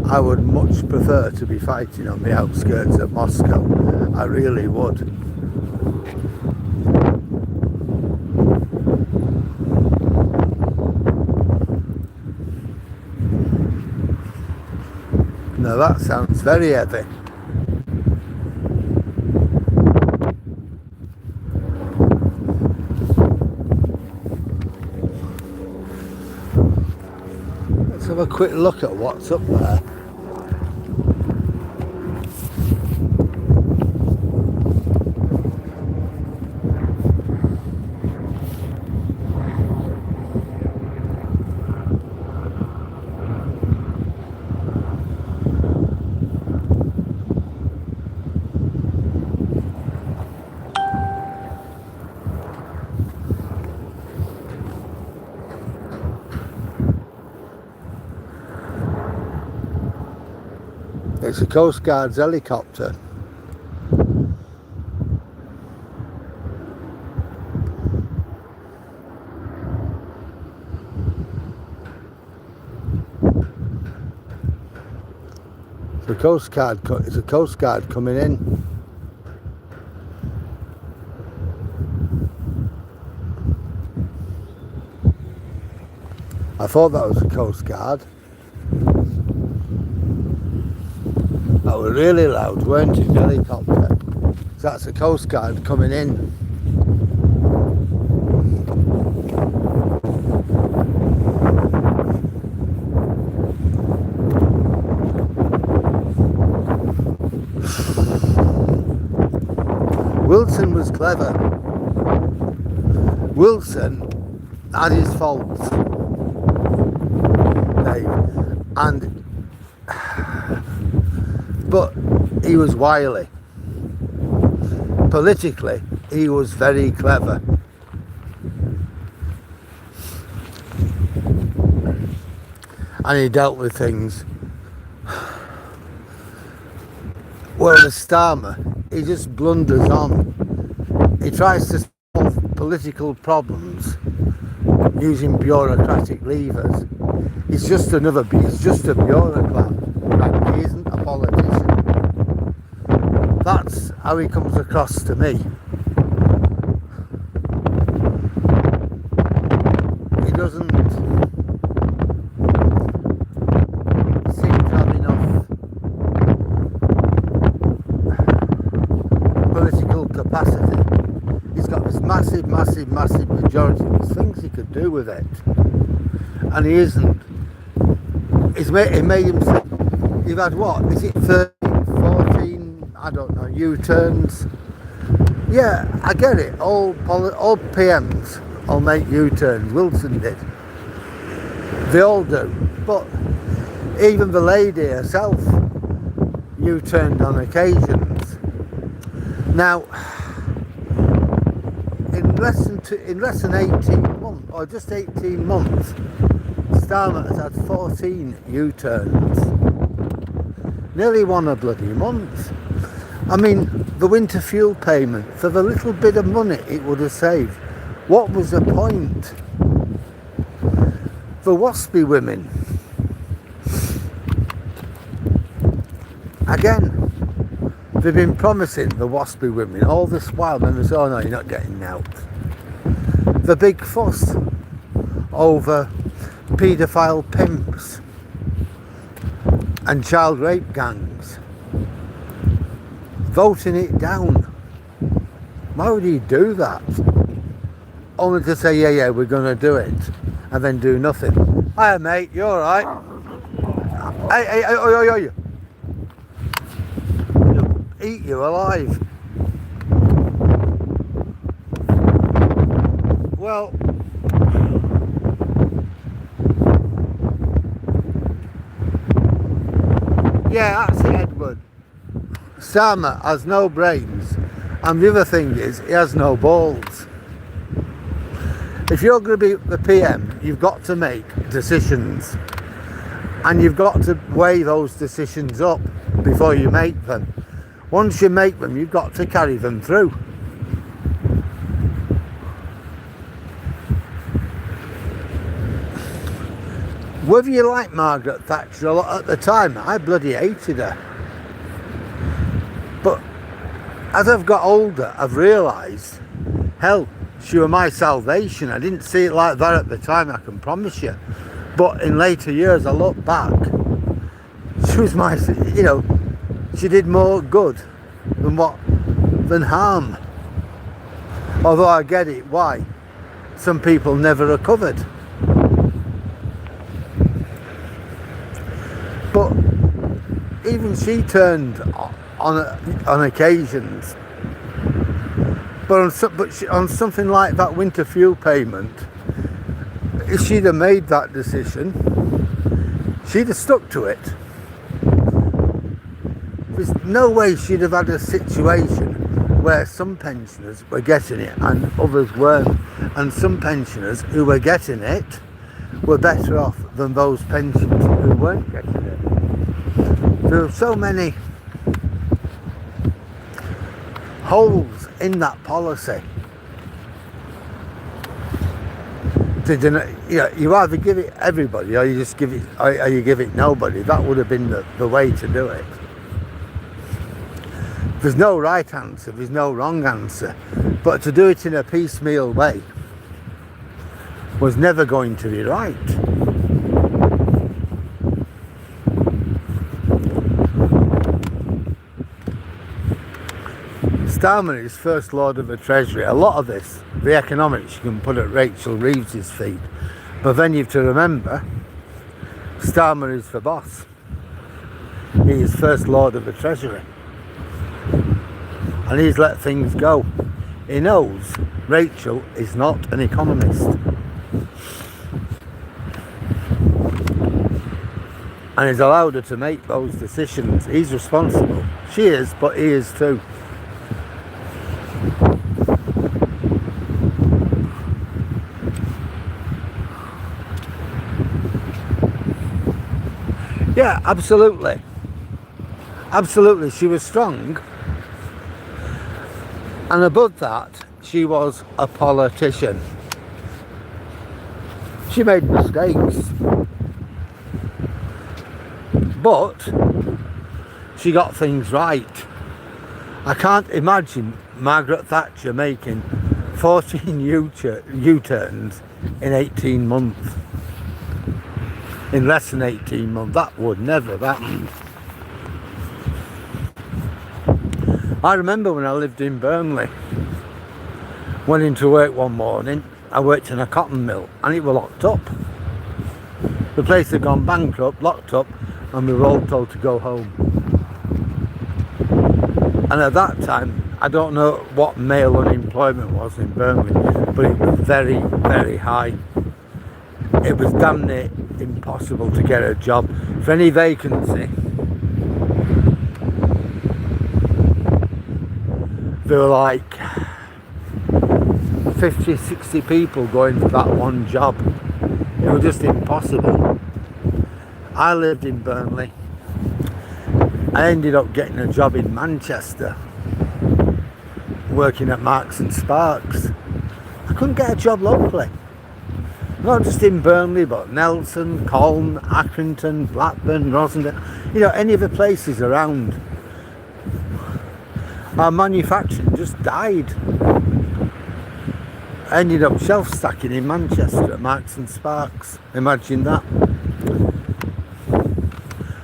Speaker 1: I would much prefer to be fighting on the outskirts of Moscow. I really would. Now that sounds very heavy. Let's have a quick look at what's up there. It's a Coast Guard's helicopter. It's a Coast Guard coming in. I thought that was the Coast Guard. That was really loud, weren't it? The helicopter. So that's the Coast Guard coming in. Wilson was clever. Wilson had his faults, Dave, but he was wily. Politically, he was very clever. And he dealt with things. Whereas Starmer, he just blunders on. He tries to solve political problems using bureaucratic levers. He's just a bureaucrat. Right? He isn't a politician. That's how he comes across to me. He doesn't seem to have enough political capacity. He's got this massive majority. There's things he could do with it, and he isn't. It made him say, you've had what? Is it 13, 14? I don't know. U-turns. Yeah, I get it. All PMs will make U-turns. Wilson did. They all do. But even the lady herself U-turned on occasions. Now, in less than 18 months, or just 18 months, Starmer has had 14 U-turns. Nearly one a bloody month. I mean, the winter fuel payment, for the little bit of money it would have saved, what was the point? The waspy women, again, they've been promising the waspy women all this while, then they say, oh no, you're not getting out. The big fuss over paedophile pimps and child rape gangs, voting it down. Why would he do that? Only to say, yeah, we're going to do it, and then do nothing. Hiya, mate, you alright? Hey, oi. He'll eat you alive. Well, yeah, that's it, Edward. Starmer has no brains, and the other thing is, he has no balls. If you're going to be the PM, you've got to make decisions, and you've got to weigh those decisions up before you make them. Once you make them, you've got to carry them through. Whether you like Margaret Thatcher a lot at the time, I bloody hated her. But as I've got older, I've realised, hell, she was my salvation. I didn't see it like that at the time, I can promise you. But in later years, I look back, she was my, she did more good than harm. Although I get it, why? Some people never recovered. But even she turned on occasions. But on something like that winter fuel payment, if she'd have made that decision, she'd have stuck to it. There's no way she'd have had a situation where some pensioners were getting it and others weren't. And some pensioners who were getting it were better off than those pensioners who weren't getting it. There are so many holes in that policy. You either give it everybody, or you just give it, or you give it nobody. That would have been the way to do it. There's no right answer. There's no wrong answer. But to do it in a piecemeal way was never going to be right. Starmer is First Lord of the Treasury. A lot of this, the economics, you can put at Rachel Reeves's feet. But then you have to remember, Starmer is the boss. He is First Lord of the Treasury. And he's let things go. He knows Rachel is not an economist. And he's allowed her to make those decisions. He's responsible. She is, but he is too. Yeah, absolutely. Absolutely, she was strong. And above that, she was a politician. She made mistakes. But she got things right. I can't imagine Margaret Thatcher making 14 U-turns in 18 months. In less than 18 months. That would never have happened. I remember when I lived in Burnley, went into work one morning. I worked in a cotton mill and it was locked up. The place had gone bankrupt, locked up, and we were all told to go home. And at that time, I don't know what male unemployment was in Burnley, but it was very, very high. It was damn near impossible to get a job. For any vacancy, there were like 50, 60 people going for that one job. It was just impossible. I lived in Burnley. I ended up getting a job in Manchester, working at Marks and Sparks. I couldn't get a job locally. Not just in Burnley, but Nelson, Colne, Accrington, Blackburn, Rosendale, you know, any of the places around. Our manufacturing just died. I ended up shelf stacking in Manchester at Marks and Sparks. Imagine that.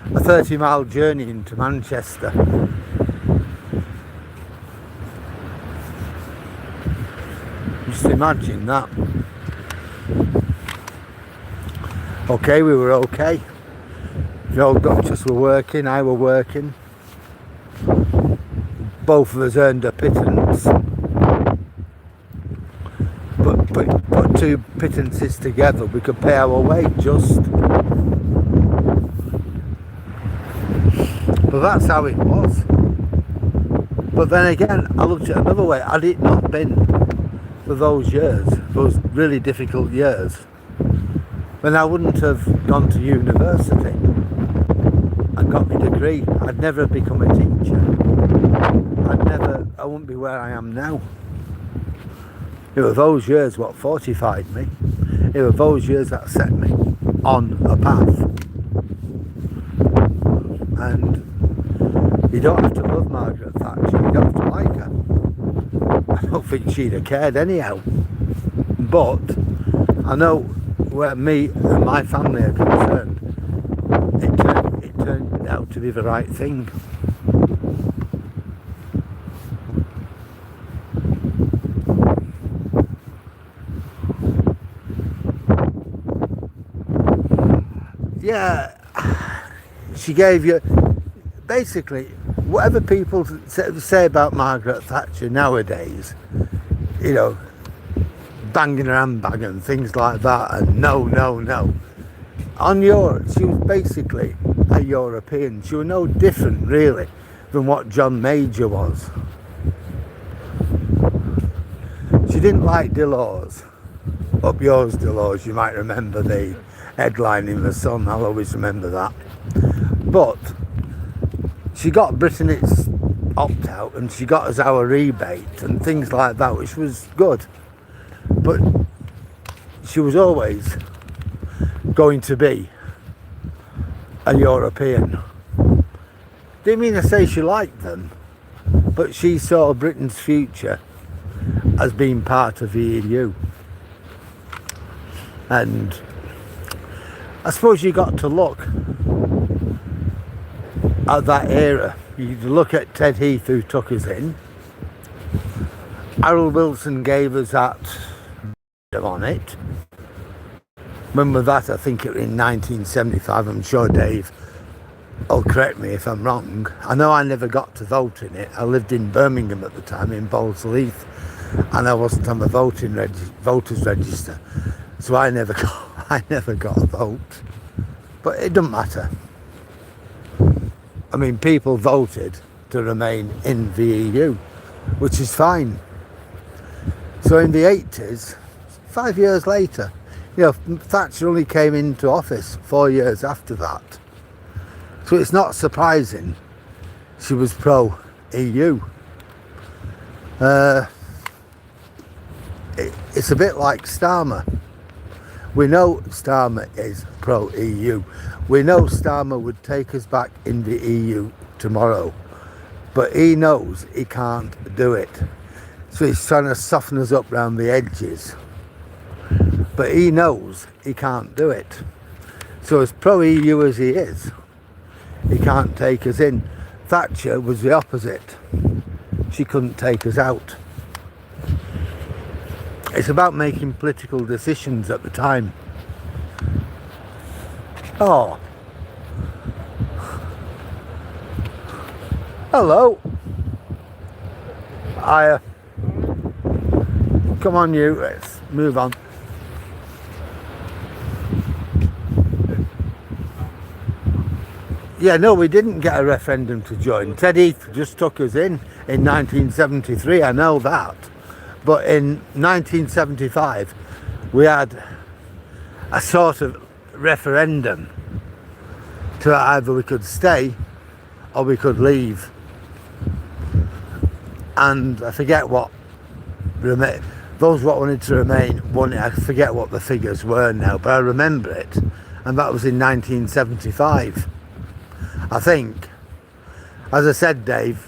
Speaker 1: A 30-mile journey into Manchester. Just imagine that. Okay, we were okay. The old doctors were working, I were working. Both of us earned a pittance. But put two pittances together, we could pay our way just. But that's how it was. But then again, I looked at it another way. Had it not been for those years, those really difficult years, then I wouldn't have gone to university and got my degree. I'd never have become a teacher. I wouldn't be where I am now. It were those years what fortified me. It were those years that set me on a path. And you don't have to love Margaret Thatcher, you don't have to like her. I don't think she'd have cared anyhow. But I know where me and my family are concerned, it turned out to be the right thing. Yeah, she gave you, basically, whatever people say about Margaret Thatcher nowadays, you know, banging her handbag and things like that, and no. On Europe, she was basically a European. She was no different, really, than what John Major was. She didn't like Delors. Up yours, Delors, you might remember the headline in The Sun, I'll always remember that. But she got Britain its opt-out and she got us our rebate and things like that, which was good. But she was always going to be a European. Didn't mean to say she liked them, but she saw Britain's future as being part of the EU. And I suppose you got to look at that era. You look at Ted Heath, who took us in, Harold Wilson gave us that on it. When was that? I think it was in 1975. I'm sure Dave will correct me if I'm wrong. I know I never got to vote in it. I lived in Birmingham at the time, in Balsall Heath, and I wasn't on the voters register, so I never got a vote. But it doesn't matter. I mean, people voted to remain in the EU, which is fine. So in the 80s, 5 years later, you know, Thatcher only came into office 4 years after that. So it's not surprising she was pro-EU. It's a bit like Starmer. We know Starmer is pro-EU. We know Starmer would take us back in the EU tomorrow. But he knows he can't do it. So he's trying to soften us up round the edges. But he knows he can't do it. So as pro-EU as he is, he can't take us in. Thatcher was the opposite. She couldn't take us out. It's about making political decisions at the time. Oh. Hello. Come on you, let's move on. Yeah, no, we didn't get a referendum to join. Ted Heath just took us in 1973, I know that. But in 1975, we had a sort of referendum to either we could stay or we could leave. And I forget what, those what wanted to remain won it. I forget what the figures were now, but I remember it. And that was in 1975. I think, as I said, Dave,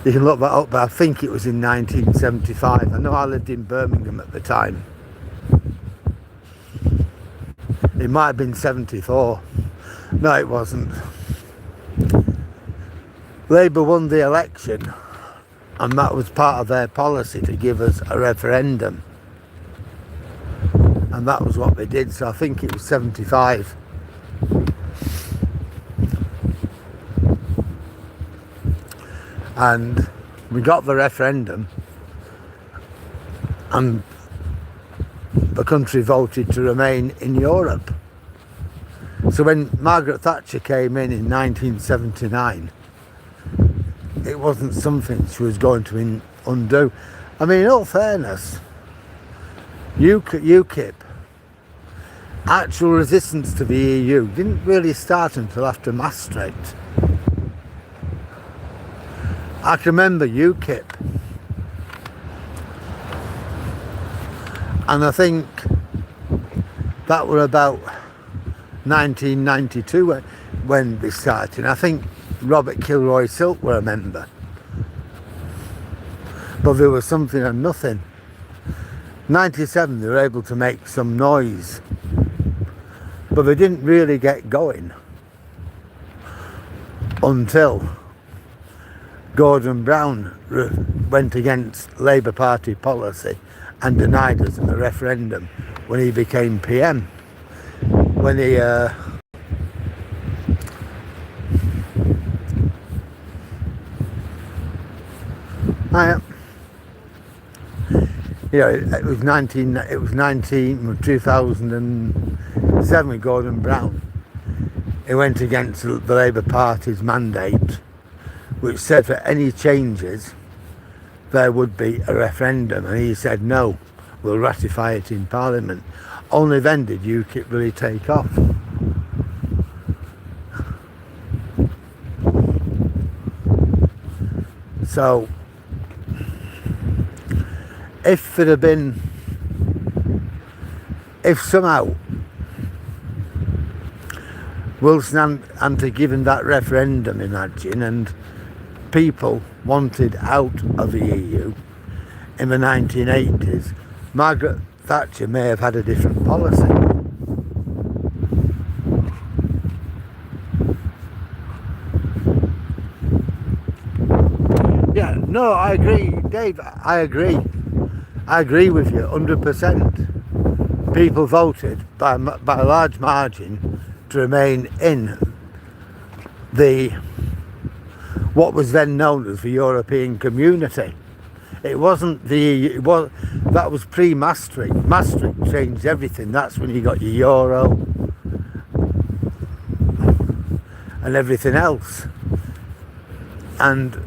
Speaker 1: you can look that up, but I think it was in 1975. I know I lived in Birmingham at the time. It might have been 74. No, it wasn't. Labour won the election, and that was part of their policy to give us a referendum. And that was what they did, so I think it was 75. And we got the referendum, and the country voted to remain in Europe. So when Margaret Thatcher came in 1979, it wasn't something she was going to undo. I mean, in all fairness, UKIP, actual resistance to the EU didn't really start until after Maastricht. I can remember UKIP, and I think that were about 1992 when they started. I think Robert Kilroy Silk were a member, but there was something and nothing. 97 they were able to make some noise, but they didn't really get going until Gordon Brown went against Labour Party policy and denied us in the referendum when he became PM. When he it was 2007 with Gordon Brown. He went against the Labour Party's mandate, which said for any changes there would be a referendum, and he said no, we'll ratify it in Parliament. Only then did UKIP really take off. So if somehow Wilson hadn't given that referendum, imagine, and people wanted out of the EU in the 1980s, Margaret Thatcher may have had a different policy. Yeah, no, I agree, Dave. I agree. I agree with you 100%. People voted by a large margin to remain in the what was then known as the European Community. It wasn't the EU, that was pre-Maastricht. Maastricht changed everything. That's when you got your euro and everything else. And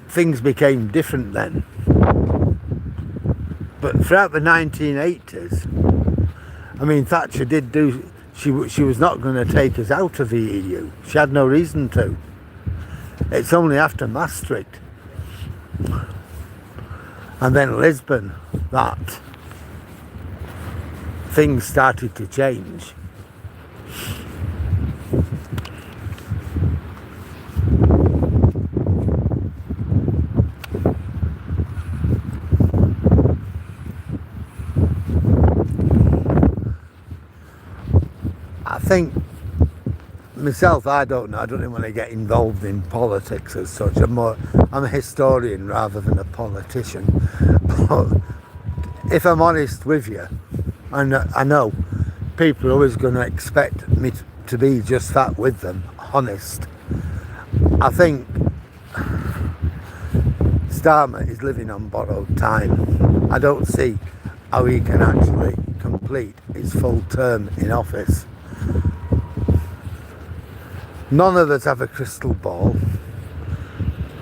Speaker 1: things became different then. But throughout the 1980s, I mean, Thatcher did do, she was not going to take us out of the EU. She had no reason to. It's only after Maastricht and then Lisbon that things started to change. I think myself, I don't know. I don't even want to get involved in politics as such. I'm a historian rather than a politician. But if I'm honest with you, I know people are always going to expect me to be just that with them, honest. I think Starmer is living on borrowed time. I don't see how he can actually complete his full term in office. None of us have a crystal ball,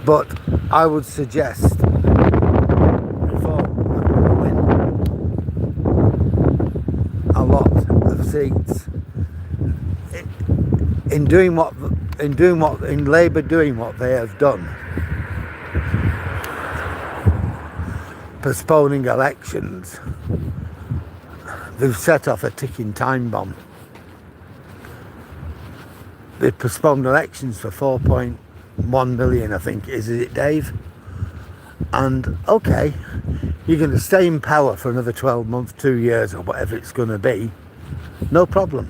Speaker 1: but I would suggest Reform will win a lot of seats. In Labour doing what they have done, postponing elections, they've set off a ticking time bomb. They postponed elections for 4.1 million, I think, is it, Dave? And okay, you're going to stay in power for another 12 months, 2 years, or whatever it's going to be. No problem.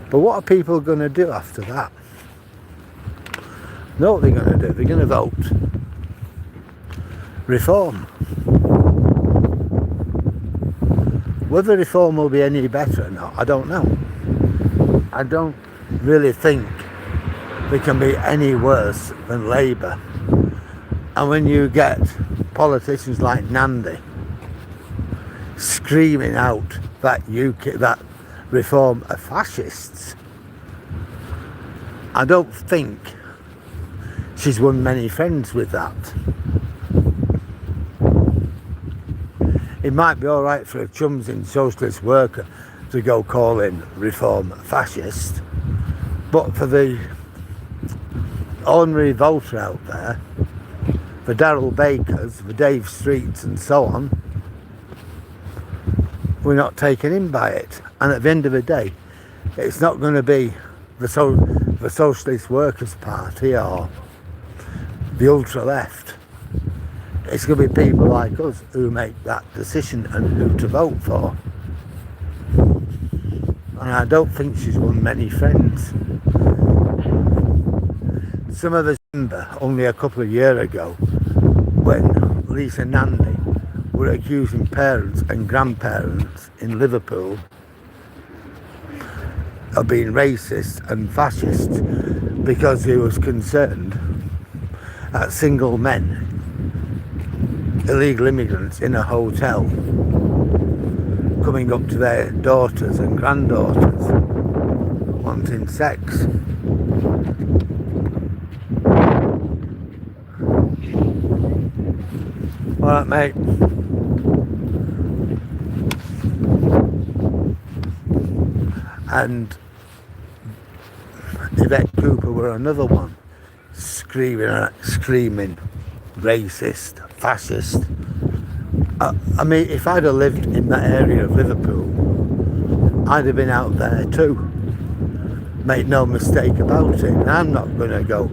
Speaker 1: But what are people going to do after that? Know what they're going to do? They're going to vote Reform. Whether Reform will be any better or not, I don't know. I don't really think they can be any worse than Labour. And when you get politicians like Nandy screaming out that Reform are fascists, I don't think she's won many friends with that. It might be alright for her chums in Socialist Worker to go calling Reform fascist, but for the ordinary voter out there, the Daryl Bakers, the Dave Streets and so on, we're not taken in by it. And at the end of the day, it's not going to be the Socialist Workers' Party or the ultra left. It's going to be people like us who make that decision and who to vote for. And I don't think she's won many friends. Some of us remember only a couple of years ago when Lisa Nandy were accusing parents and grandparents in Liverpool of being racist and fascist because he was concerned at single men, illegal immigrants in a hotel, coming up to their daughters and granddaughters wanting sex. Alright, mate. And Yvette Cooper were another one, screaming racist, fascist. I mean, if I'd have lived in that area of Liverpool, I'd have been out there too. Make no mistake about it. And I'm not going to go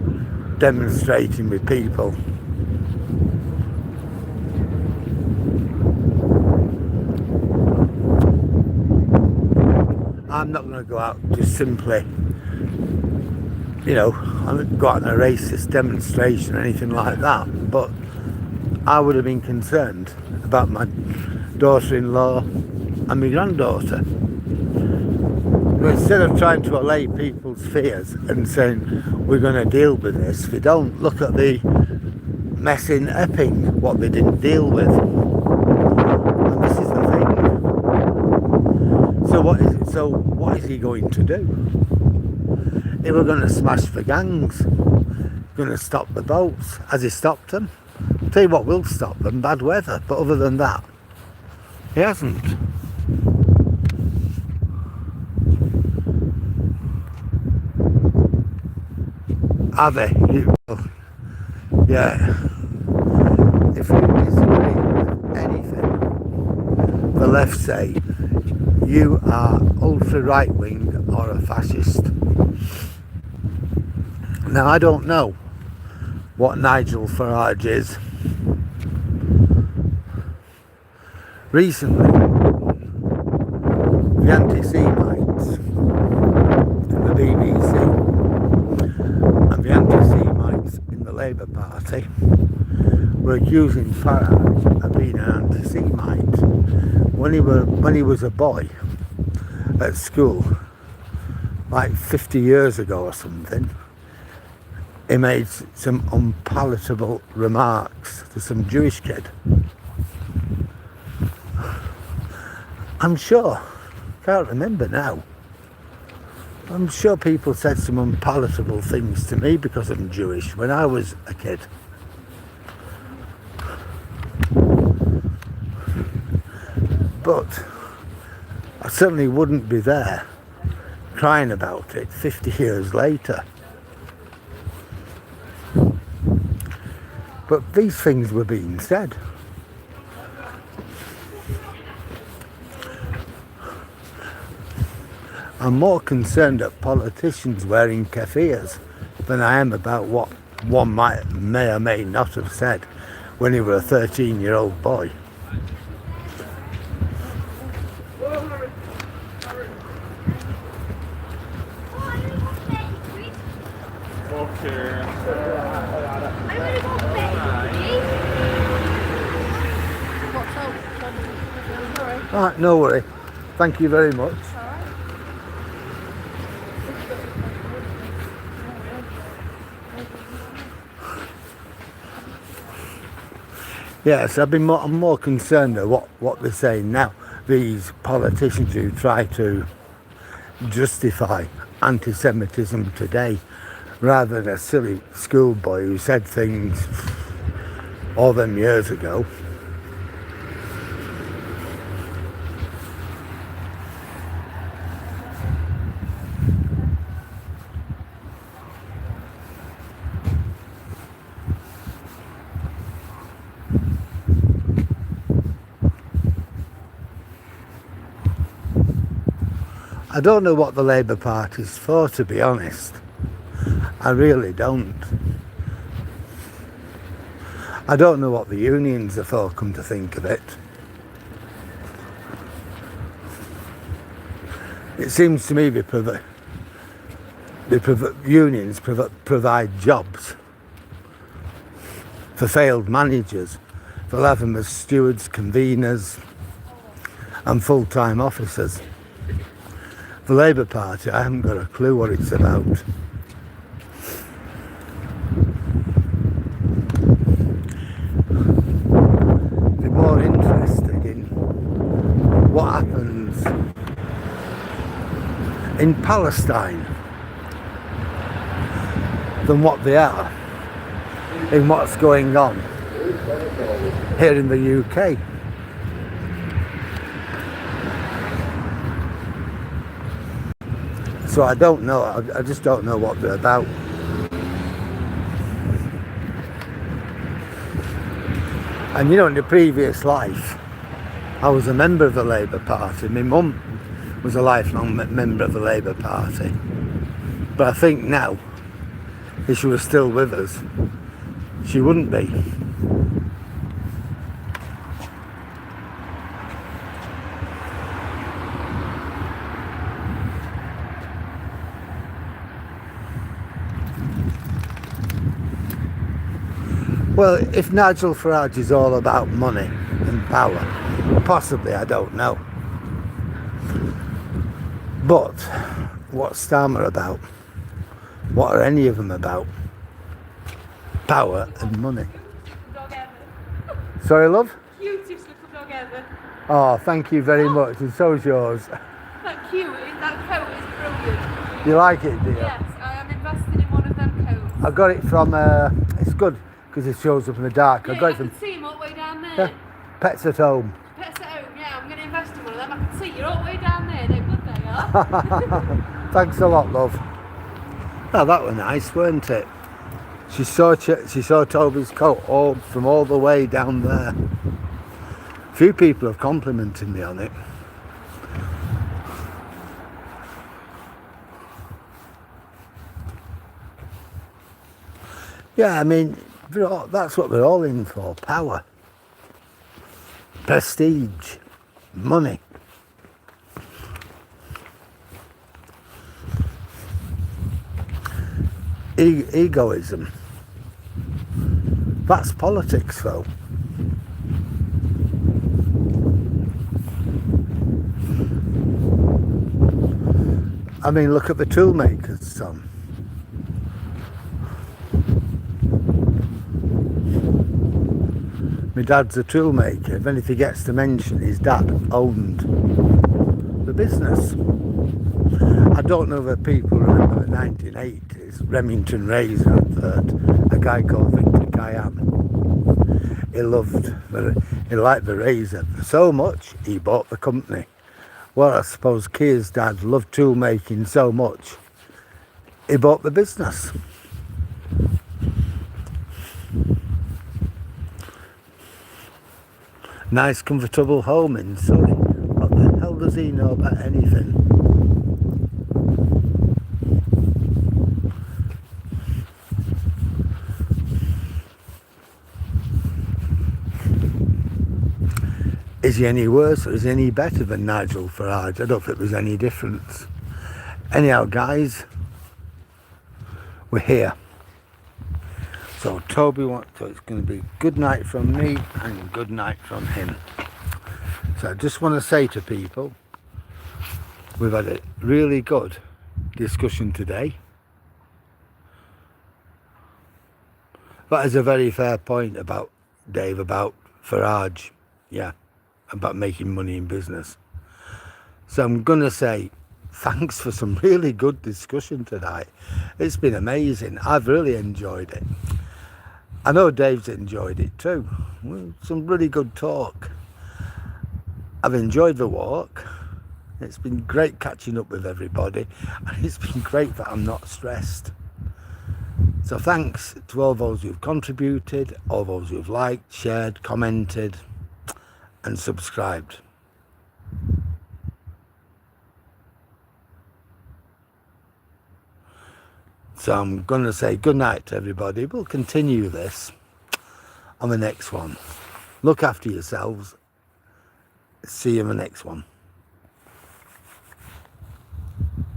Speaker 1: demonstrating with people. I'm not going to go out just simply, you know, I haven't got on a racist demonstration or anything like that, but I would have been concerned about my daughter-in-law and my granddaughter. But instead of trying to allay people's fears and saying we're going to deal with this, they don't look at the mess in Epping, what they didn't deal with. And this is the thing. So what is he going to do? They were going to smash the gangs, going to stop the boats. Has he stopped them? I'll tell you what will stop them, bad weather. But other than that, he hasn't. Are they? Yeah. If you disagree with anything the left say, you are ultra right wing or a fascist. Now I don't know what Nigel Farage is. Recently, the anti-Semites in the BBC and the anti-Semites in the Labour Party were accusing Farage of being an anti-Semite. When he was a boy at school, like 50 years ago or something, he made some unpalatable remarks to some Jewish kid. I'm sure, can't remember now, I'm sure people said some unpalatable things to me because I'm Jewish when I was a kid. But I certainly wouldn't be there crying about it 50 years later. But these things were being said. I'm more concerned at politicians wearing keffirs than I am about what one may or may not have said when he was a 13-year-old boy. Alright, no worry. Thank you very much. Yes, I'm more concerned at what they're saying now. These politicians who try to justify anti-Semitism today, rather than a silly schoolboy who said things all them years ago. I don't know what the Labour Party's for, to be honest. I really don't. I don't know what the unions are for, come to think of it. It seems to me unions provide jobs for failed managers. They'll have them as stewards, conveners and full-time officers. The Labour Party, I haven't got a clue what it's about. They're more interested in what happens in Palestine than what they are in what's going on here in the UK. So I don't know, I just don't know what they're about. And you know, in the previous life, I was a member of the Labour Party. My mum was a lifelong member of the Labour Party. But I think now, if she was still with us, she wouldn't be. Well, if Nigel Farage is all about money and power, possibly, I don't know. But what's Starmer about? What are any of them about? Power and money.
Speaker 3: Dog ever.
Speaker 1: Sorry, love?
Speaker 3: Cutest little dog ever.
Speaker 1: Oh, thank you very much, and so's yours.
Speaker 3: That cute, that coat is brilliant.
Speaker 1: You like it, do you?
Speaker 3: Yes, I am invested in one of them coats.
Speaker 1: I got it from, it's good because it shows up in the dark.
Speaker 3: Yeah,
Speaker 1: I got
Speaker 3: I
Speaker 1: it from
Speaker 3: can see them all the way down there.
Speaker 1: yeah, Pets at Home.
Speaker 3: Pets at home, yeah, I'm going to invest in one of them. I can see you're all the way down there. They're good, they are.
Speaker 1: Thanks a lot, love. Oh, that was nice, weren't it? She saw Toby's coat from all the way down there. A few people have complimented me on it. Yeah, I mean, that's what we're all in for. Power. Prestige. Money. Egoism. That's politics, though. I mean, look at the toolmaker's son. My dad's a toolmaker. Then if he gets to mention his dad owned the business. I don't know if people remember the 1980s Remington razor advert. A guy called Victor Cayenne. He liked the razor so much he bought the company. Well, I suppose Keir's dad loved tool making so much he bought the business. Nice comfortable home in Surrey. What the hell does he know about anything? Is he any worse or is he any better than Nigel Farage? I don't think there's any difference. Anyhow, guys, we're here. So Toby so it's going to be good night from me and good night from him. So I just want to say to people, we've had a really good discussion today. That is a very fair point about Dave, about Farage. Yeah, about making money in business. So I'm going to say thanks for some really good discussion tonight. It's been amazing. I've really enjoyed it. I know Dave's enjoyed it too. Some really good talk. I've enjoyed the walk. It's been great catching up with everybody, and it's been great that I'm not stressed. So thanks to all those who've contributed, all those who've liked, shared, commented and subscribed. So I'm going to say good night to everybody. We'll continue this on the next one. Look after yourselves. See you in the next one.